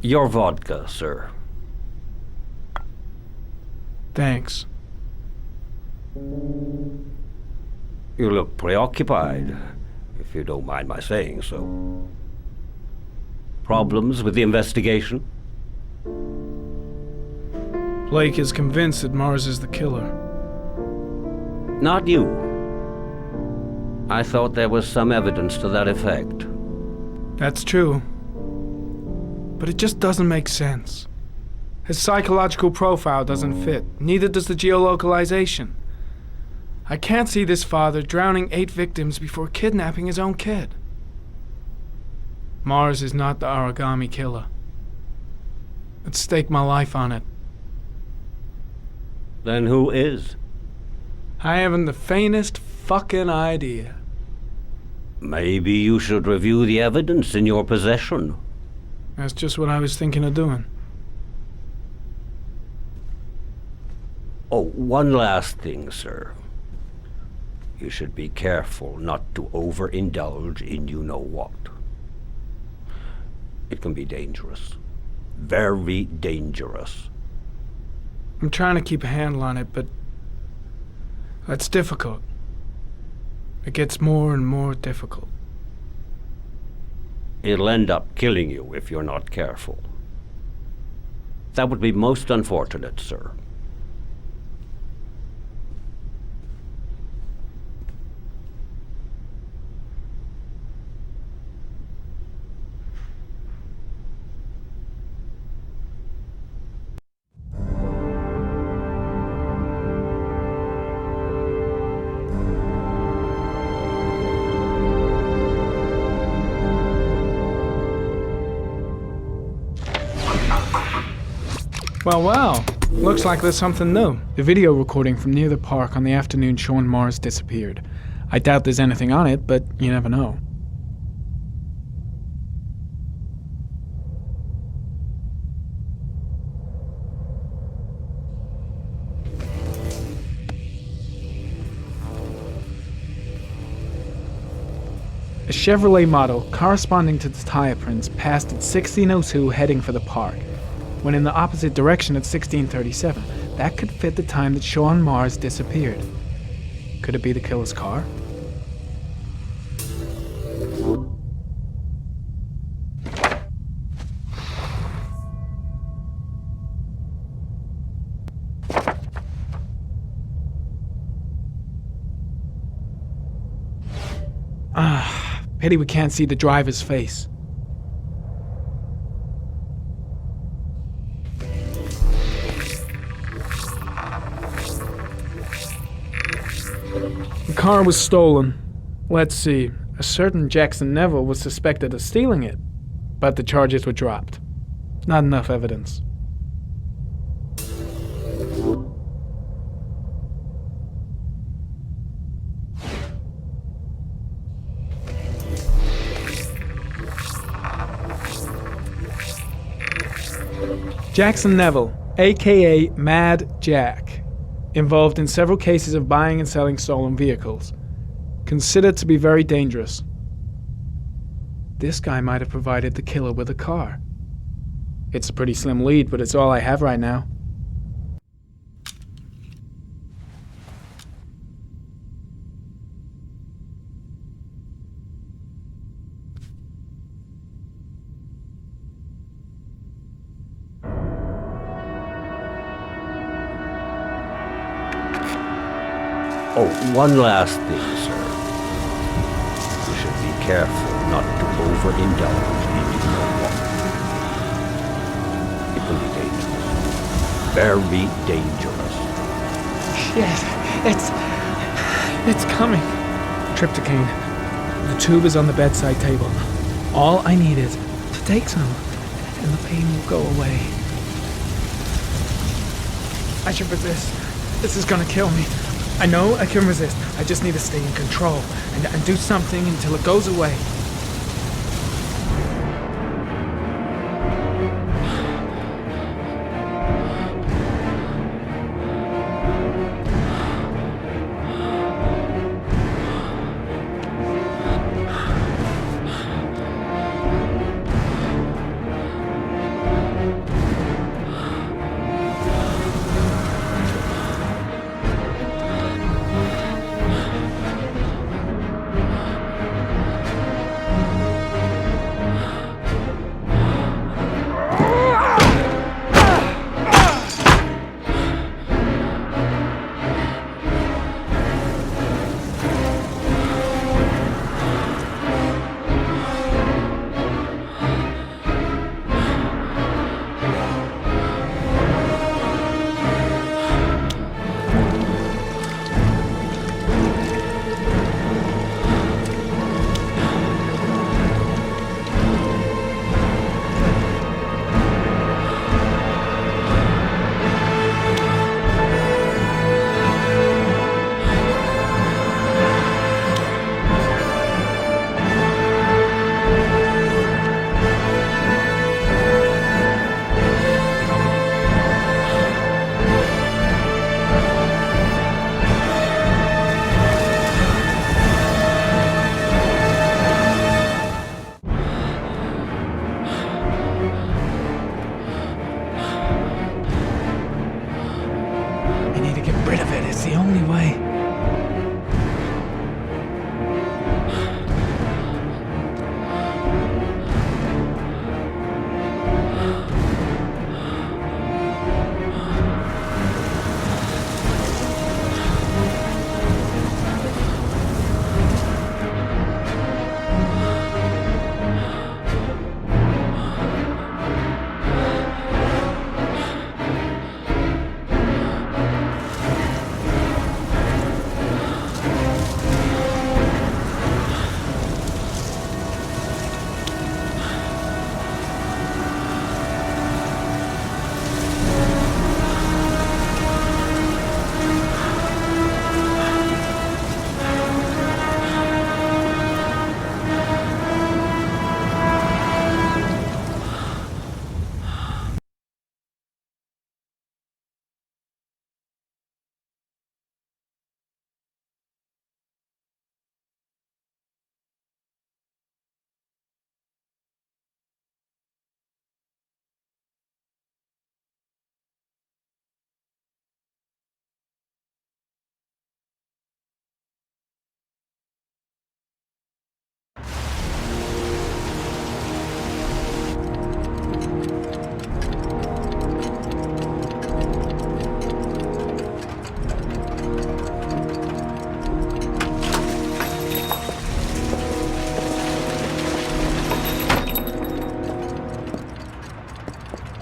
Your vodka, sir. Thanks. You look preoccupied, if you don't mind my saying so. Problems with the investigation? Blake is convinced that Mars is the killer. Not you. I thought there was some evidence to that effect. That's true. But it just doesn't make sense. His psychological profile doesn't fit. Neither does the geolocalization. I can't see this father drowning 8 victims before kidnapping his own kid. Mars is not the origami killer. I'd stake my life on it. Then who is? I haven't the faintest fucking idea. Maybe you should review the evidence in your possession. That's just what I was thinking of doing. Oh, one last thing, sir. You should be careful not to overindulge in you-know-what. It can be dangerous. Very dangerous. I'm trying to keep a handle on it, but that's difficult. It gets more and more difficult. It'll end up killing you if you're not careful. That would be most unfortunate, sir. Well, looks like there's something new. The video recording from near the park on the afternoon Sean Mars disappeared. I doubt there's anything on it, but you never know. A Chevrolet model corresponding to the tire prints passed at 16:02 heading for the park. When in the opposite direction at 16:37. That could fit the time that Sean Mars disappeared. Could it be the killer's car? Pity we can't see the driver's face. The car was stolen. Let's see. A certain Jackson Neville was suspected of stealing it, but the charges were dropped. Not enough evidence. Jackson Neville, aka Mad Jack, involved in several cases of buying and selling stolen vehicles. Considered to be very dangerous. This guy might have provided the killer with a car. It's a pretty slim lead, but it's all I have right now. Oh, one last thing, sir. You should be careful not to overindulge in you-know-what. It can be dangerous. Very dangerous. Shit, it's coming. Trypticane. The tube is on the bedside table. All I need is to take some, and the pain will go away. I should resist. This is gonna kill me. I know I can resist. I just need to stay in control and do something until it goes away.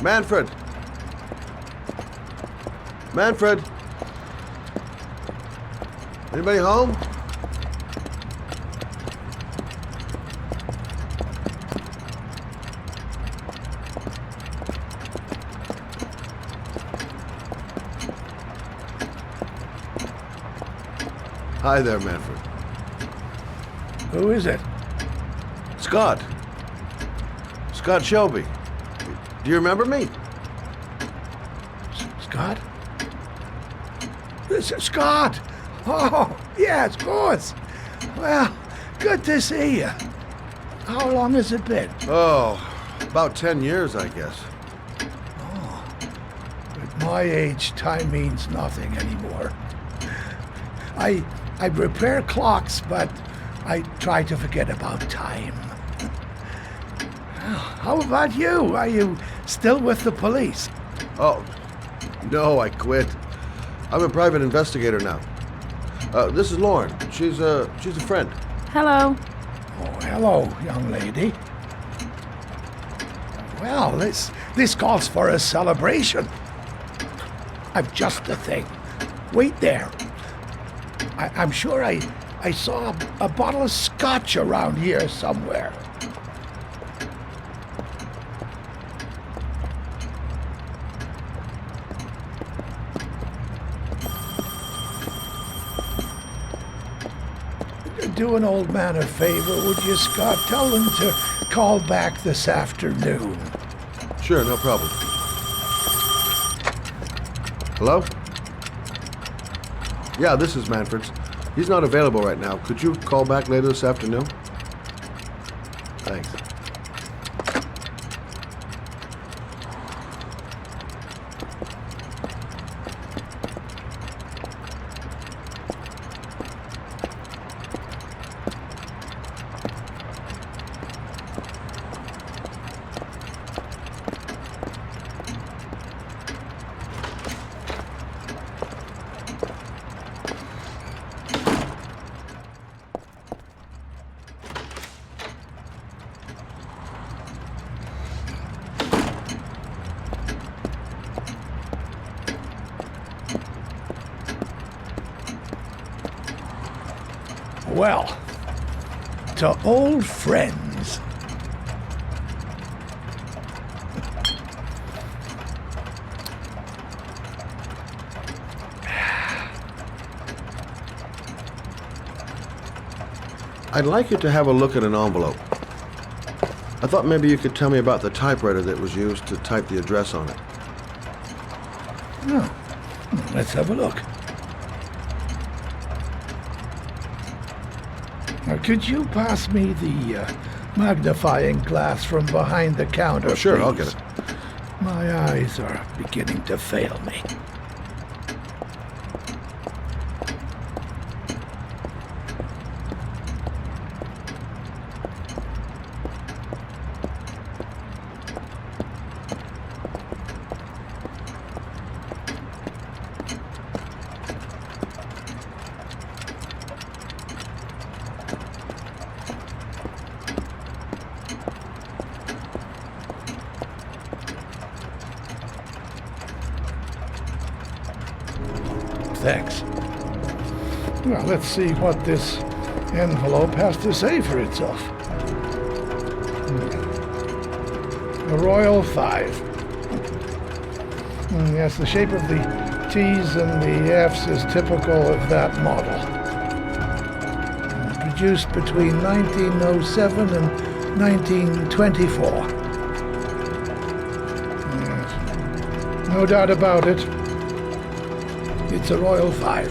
Manfred! Manfred! Anybody home? Hi there, Manfred. Who is it? Scott. Scott Shelby. Do you remember me? Scott? Scott! Oh, yes, of course. Well, good to see you. How long has it been? Oh, about 10 years, I guess. At my age, time means nothing anymore. I repair clocks, but I try to forget about time. How about you? Are you still with the police? Oh, no, I quit. I'm a private investigator now. This is Lauren. She's a friend. Hello. Oh, hello, young lady. Well, this calls for a celebration. I've just the thing. Wait there. I'm sure I saw a bottle of scotch around here somewhere. Do an old man a favor, would you, Scott? Tell them to call back this afternoon. Sure, no problem. Hello? Yeah, this is Manfred's. He's not available right now. Could you call back later this afternoon? Thanks. Well, to old friends. I'd like you to have a look at an envelope. I thought maybe you could tell me about the typewriter that was used to type the address on it. Oh, let's have a look. Now, could you pass me the magnifying glass from behind the counter, Oh, sure, please? I'll get it. My eyes are beginning to fail me. Thanks. Well, let's see what this envelope has to say for itself. The Royal 5. Yes, the shape of the T's and the F's is typical of that model. Produced between 1907 and 1924. Yes. No doubt about it. It's a Royal 5.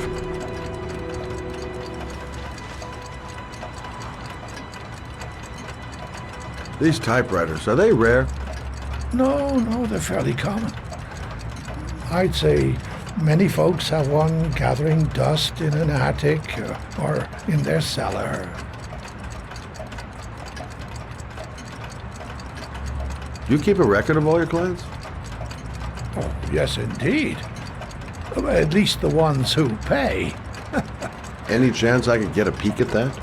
These typewriters, are they rare? No, they're fairly common. I'd say many folks have one gathering dust in an attic or in their cellar. Do you keep a record of all your clients? Oh, yes, indeed. At least the ones who pay. Any chance I could get a peek at that?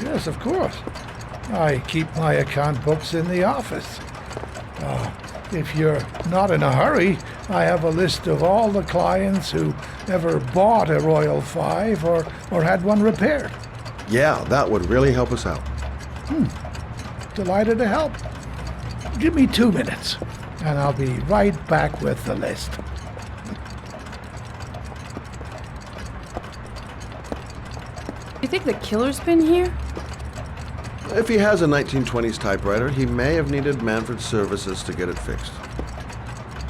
Yes, of course. I keep my account books in the office. If you're not in a hurry, I have a list of all the clients who ever bought a Royal 5 or had one repaired. Yeah, that would really help us out. Delighted to help. Give me 2 minutes, and I'll be right back with the list. You think the killer's been here? If he has a 1920s typewriter, he may have needed Manfred's services to get it fixed.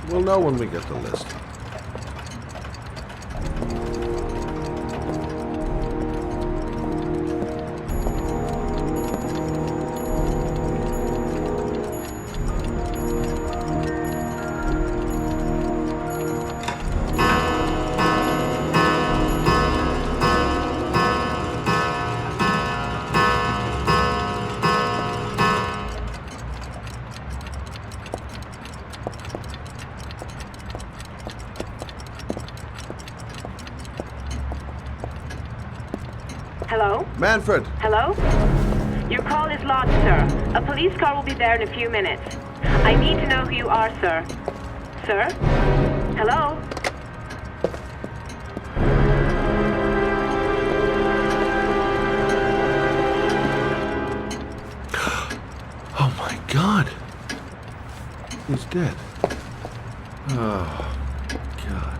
We'll know when we get the list. Hello? Manfred! Hello? Your call is lodged, sir. A police car will be there in a few minutes. I need to know who you are, sir. Sir? Hello? Oh my God! He's dead. Oh, God.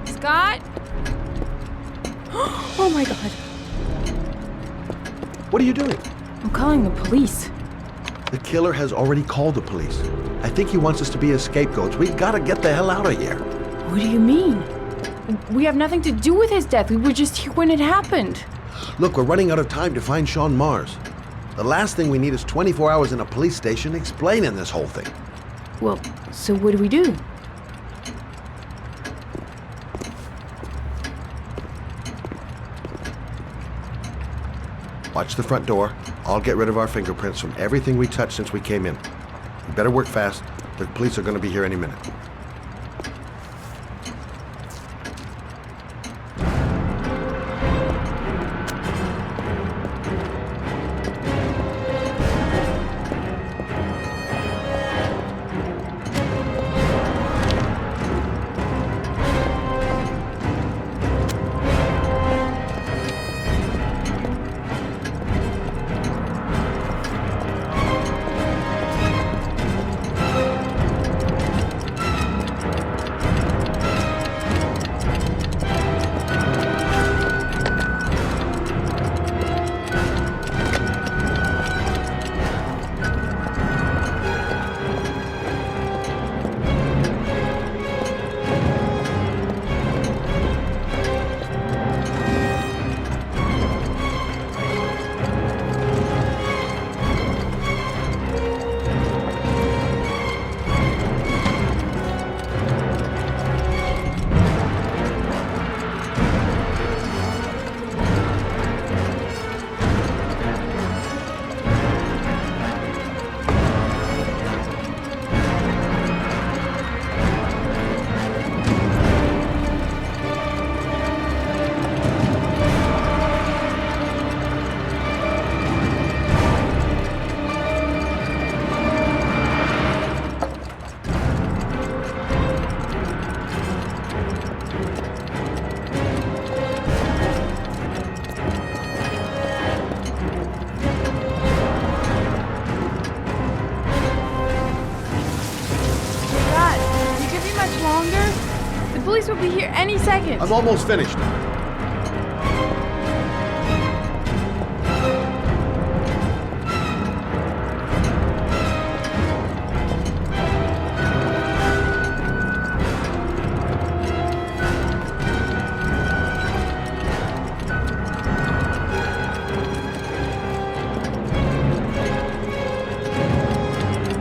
Scott? Oh my God. What are you doing? I'm calling the police. The killer has already called the police. I think he wants us to be his scapegoats. We've got to get the hell out of here. What do you mean? We have nothing to do with his death. We were just here when it happened. Look, we're running out of time to find Sean Mars. The last thing we need is 24 hours in a police station explaining this whole thing. Well, so what do we do? Watch the front door. I'll get rid of our fingerprints from everything we touched since we came in. We better work fast. The police are going to be here any minute. police will be here any second. I'm almost finished.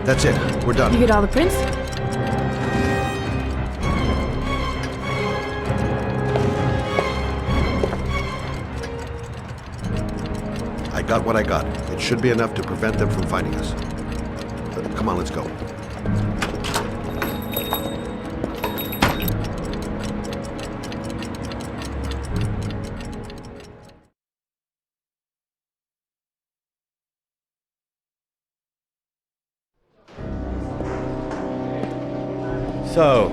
That's it. We're done. You get all the prints? got what I got. It should be enough to prevent them from finding us. Come on, let's go. So,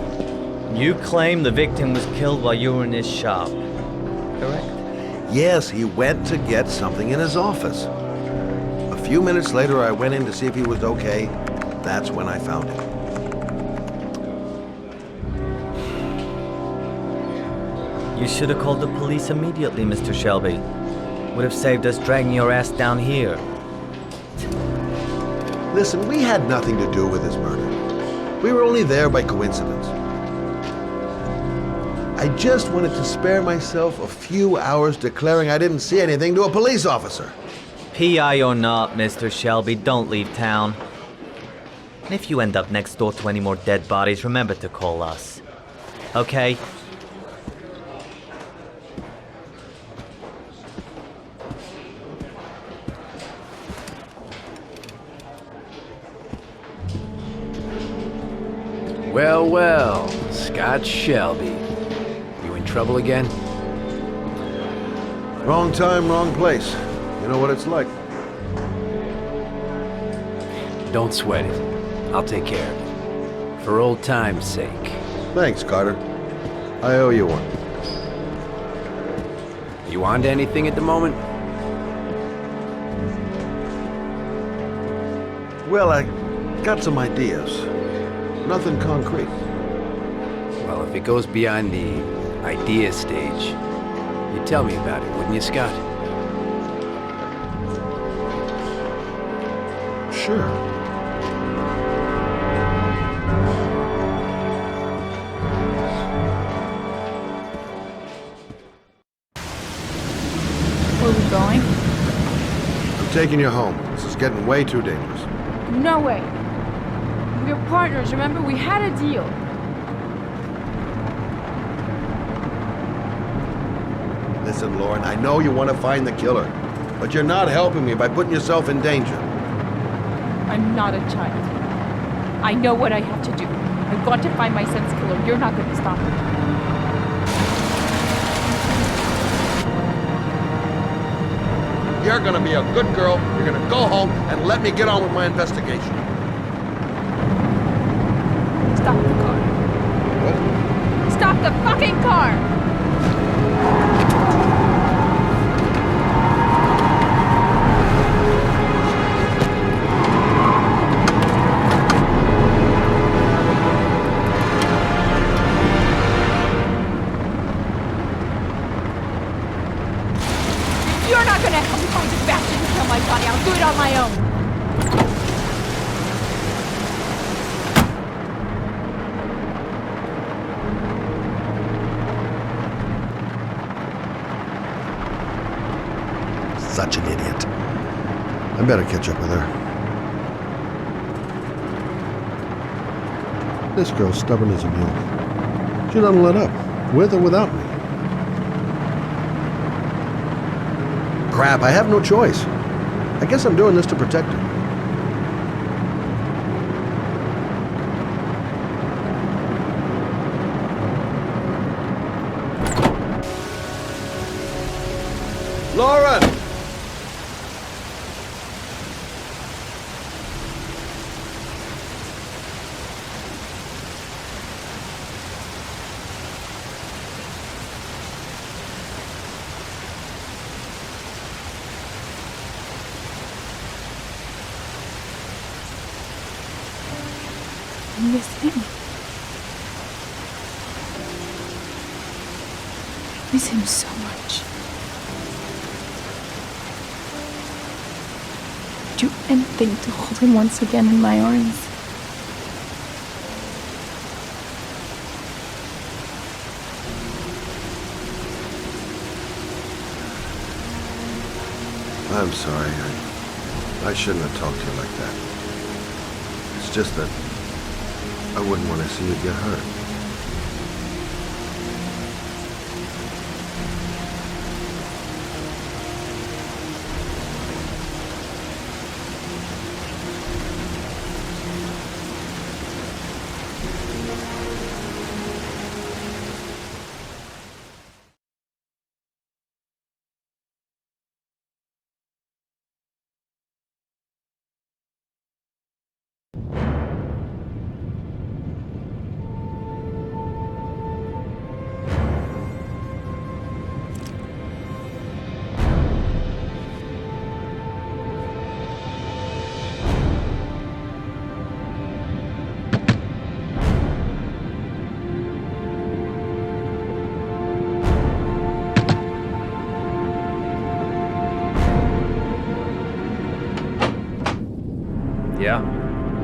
you claim the victim was killed while you were in his shop, correct? Yes, he went to get something in his office. A few minutes later, I went in to see if he was okay. That's when I found him. You should have called the police immediately, Mr. Shelby. Would have saved us dragging your ass down here. Listen, we had nothing to do with his murder. We were only there by coincidence. I just wanted to spare myself a few hours declaring I didn't see anything to a police officer. PI or not, Mr. Shelby, don't leave town. And if you end up next door to any more dead bodies, remember to call us. Okay? Well, well, Scott Shelby. You in trouble again? Wrong time, wrong place. You know what it's like. Don't sweat it. I'll take care of it. For old time's sake. Thanks, Carter. I owe you one. You on to anything at the moment? Well, I got some ideas. Nothing concrete. Well, if it goes beyond the idea stage, you'd tell me about it, wouldn't you, Scott? Sure. Where are we going? I'm taking you home. This is getting way too dangerous. No way. We're partners, remember? We had a deal. Listen, Lauren, I know you want to find the killer, but you're not helping me by putting yourself in danger. I'm not a child. I know what I have to do. I've got to find my son's killer. You're not going to stop me. You're gonna be a good girl. You're gonna go home and let me get on with my investigation. Stop the car. What? Stop the fucking car! You're not gonna help me find this bastard and kill my body. I'll do it on my own. Such an idiot. I better catch up with her. This girl's stubborn as a mule. She doesn't let up, with or without me. Crap, I have no choice. I guess I'm doing this to protect her. Lauren! I miss him. I miss him so much. I'd do anything to hold him once again in my arms. I'm sorry. I shouldn't have talked to you like that. It's just that I wouldn't want to see you get hurt.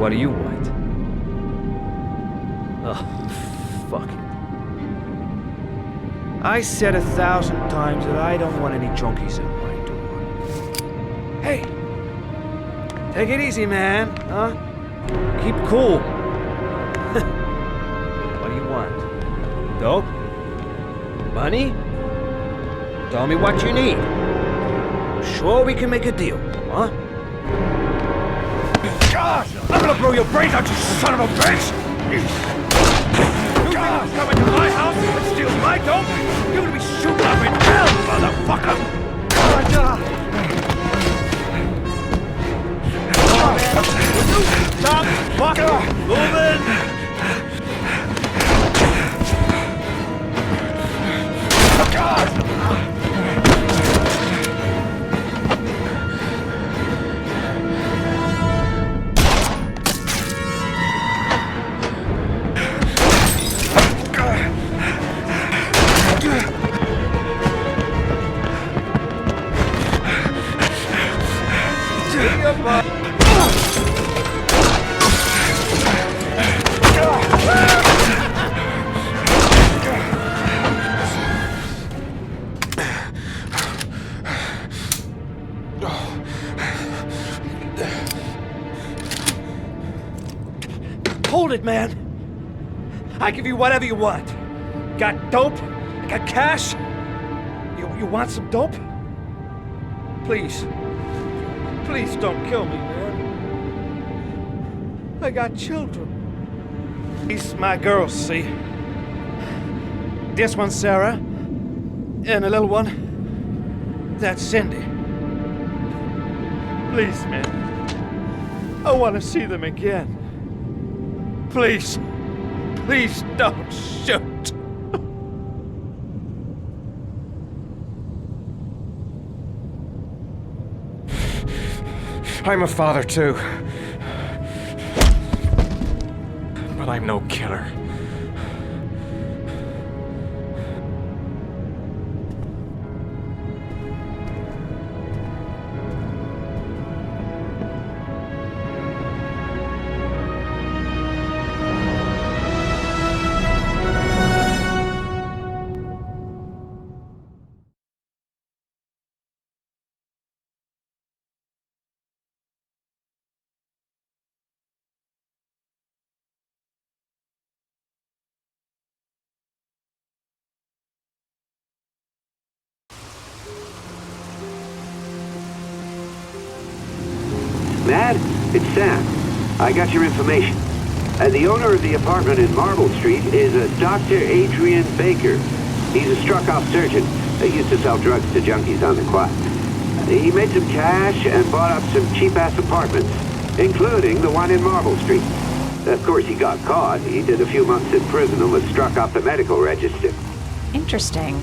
What do you want? Oh, fuck it. I said 1,000 times that I don't want any junkies at my door. Hey! Take it easy, man, huh? Keep cool. What do you want? Dope? Money? Tell me what you need. Sure we can make a deal, huh? God! I'm gonna blow your brains out, you son of a bitch! You come into my house and steal my dope? You're gonna be shooting up in hell, motherfucker! Stop fucking moving! Hold it, man. I give you whatever you want. Got dope? I got cash? You want some dope? Please. Please don't kill me, man. I got children. These my girls, see? This one's Sarah. And the little one, that's Cindy. Please, man. I want to see them again. Please. Please don't shoot. I'm a father too. But I'm no killer. Mad? It's Sam. I got your information. The owner of the apartment in Marble Street is a Dr. Adrian Baker. He's a struck-off surgeon. He used to sell drugs to junkies on the quad. He made some cash and bought up some cheap-ass apartments, including the one in Marble Street. Of course, he got caught. He did a few months in prison and was struck off the medical register. Interesting.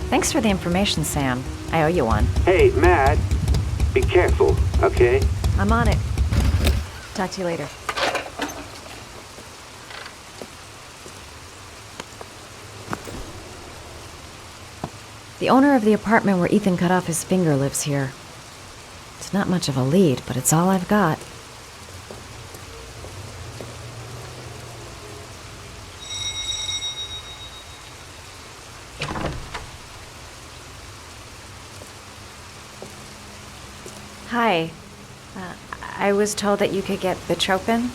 Thanks for the information, Sam. I owe you one. Hey, Mad. Be careful, okay? I'm on it. Talk to you later. The owner of the apartment where Ethan cut off his finger lives here. It's not much of a lead, but it's all I've got. Hi. I was told that you could get Bitropin.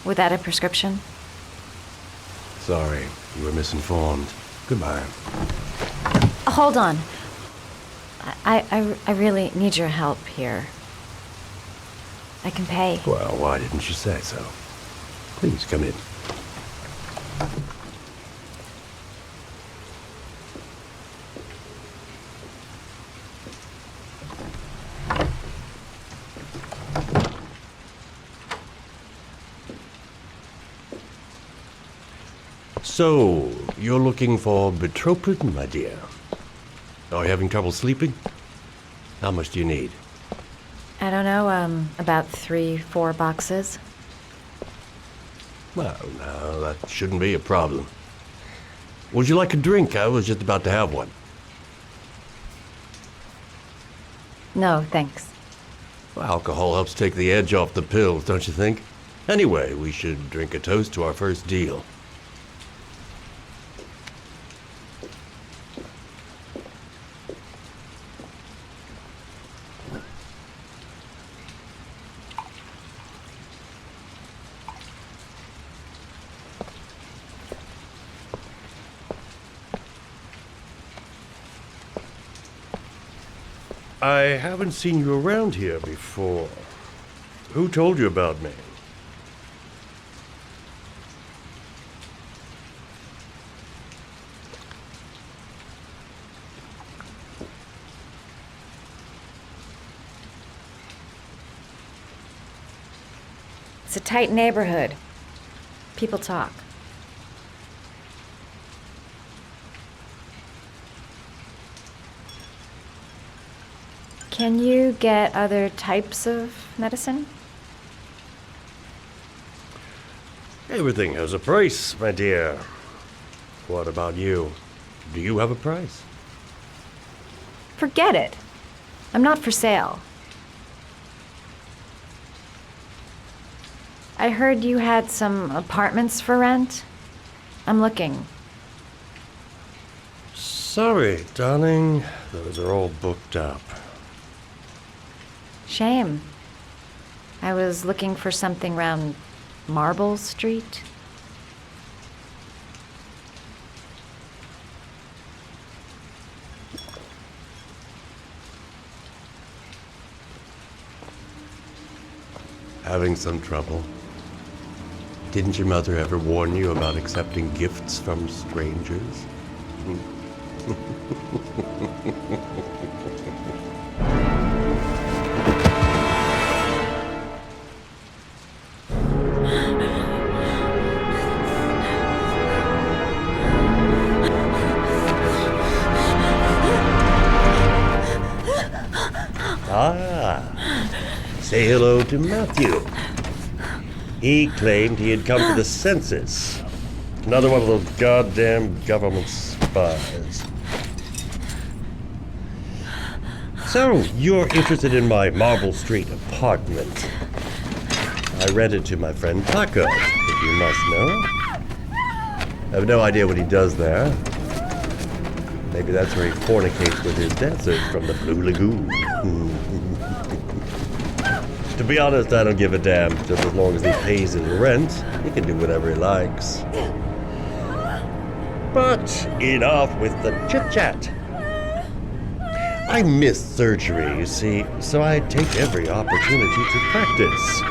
Without a prescription. Sorry, you were misinformed. Goodbye. Hold on. I really need your help here. I can pay. Well, why didn't you say so? Please come in. So, you're looking for Bitropin, my dear? Are you having trouble sleeping? How much do you need? I don't know, about 3-4 boxes. Well, no, that shouldn't be a problem. Would you like a drink? I was just about to have one. No, thanks. Alcohol helps take the edge off the pills, don't you think? Anyway, we should drink a toast to our first deal. I haven't seen you around here before. Who told you about me? It's a tight neighborhood. People talk. Can you get other types of medicine? Everything has a price, my dear. What about you? Do you have a price? Forget it. I'm not for sale. I heard you had some apartments for rent. I'm looking. Sorry, darling. Those are all booked up. Shame. I was looking for something around Marble Street. Having some trouble? Didn't your mother ever warn you about accepting gifts from strangers? Say hello to Matthew. He claimed he had come for the census. Another one of those goddamn government spies. So, you're interested in my Marble Street apartment. I rented to my friend Paco, if you must know. I have no idea what he does there. Maybe that's where he fornicates with his dancers from the Blue Lagoon. To be honest, I don't give a damn. Just as long as he pays his rent, he can do whatever he likes. But enough with the chit-chat. I miss surgery, you see, so I take every opportunity to practice.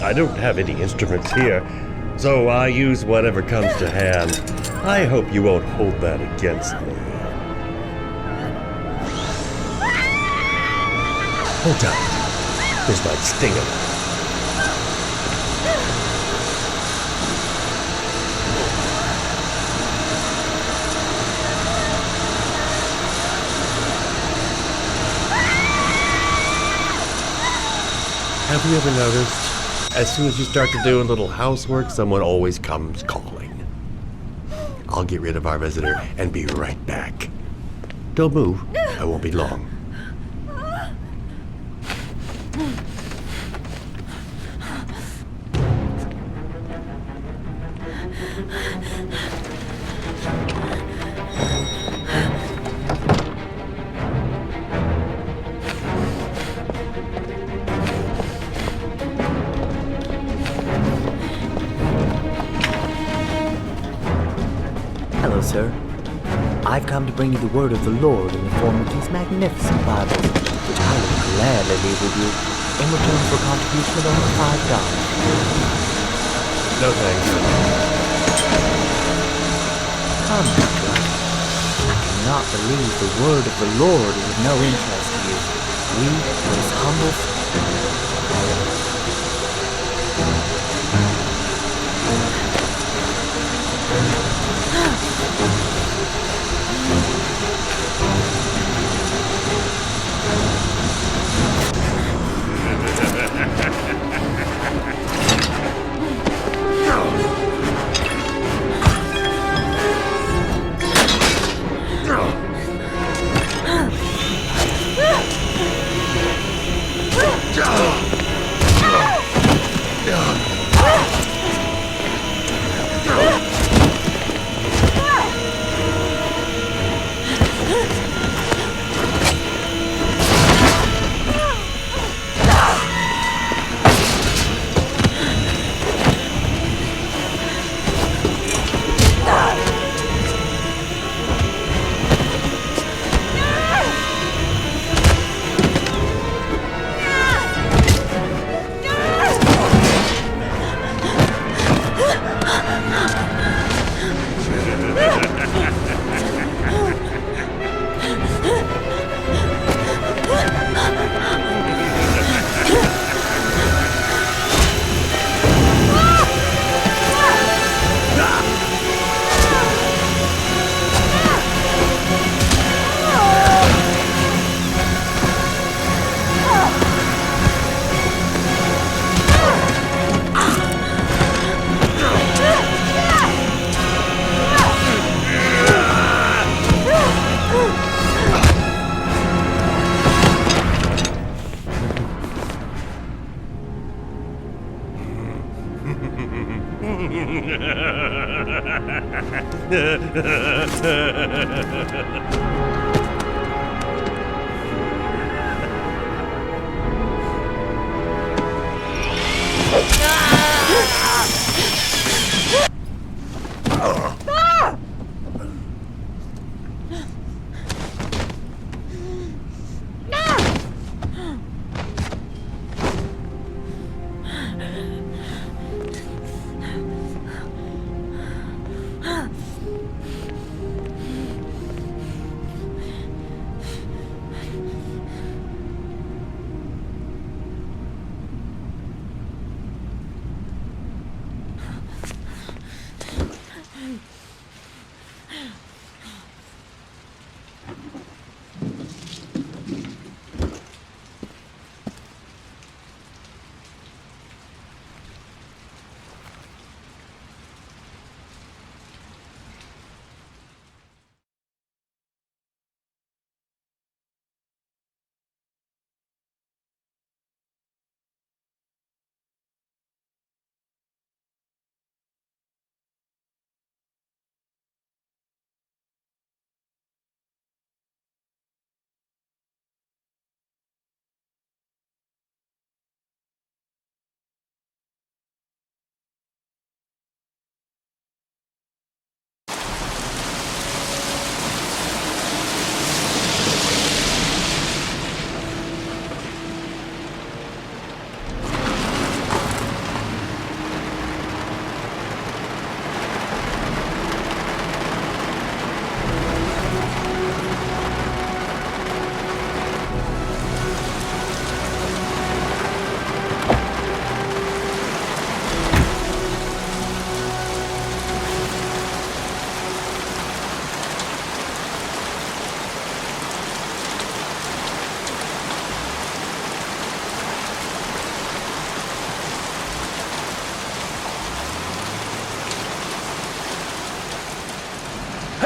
I don't have any instruments here, so I use whatever comes to hand. I hope you won't hold that against me. Hold up. This might sting him. Have you ever noticed, as soon as you start to do a little housework, someone always comes calling? I'll get rid of our visitor and be right back. Don't move. I won't be long. Hello, sir. I've come to bring you the word of the Lord in the form of these magnificent Bibles, which I will gladly leave with you in return for a contribution of only $5. No thanks. Come, brother. I cannot believe the word of the Lord is of no interest to you. We were as humble.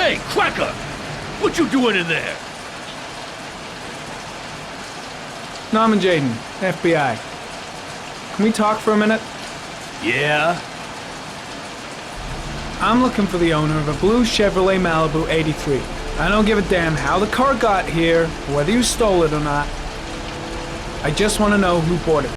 Hey, Cracker! What you doing in there? Norman Jaden, FBI. Can we talk for a minute? Yeah? I'm looking for the owner of a blue Chevrolet Malibu 83. I don't give a damn how the car got here, or whether you stole it or not. I just want to know who bought it.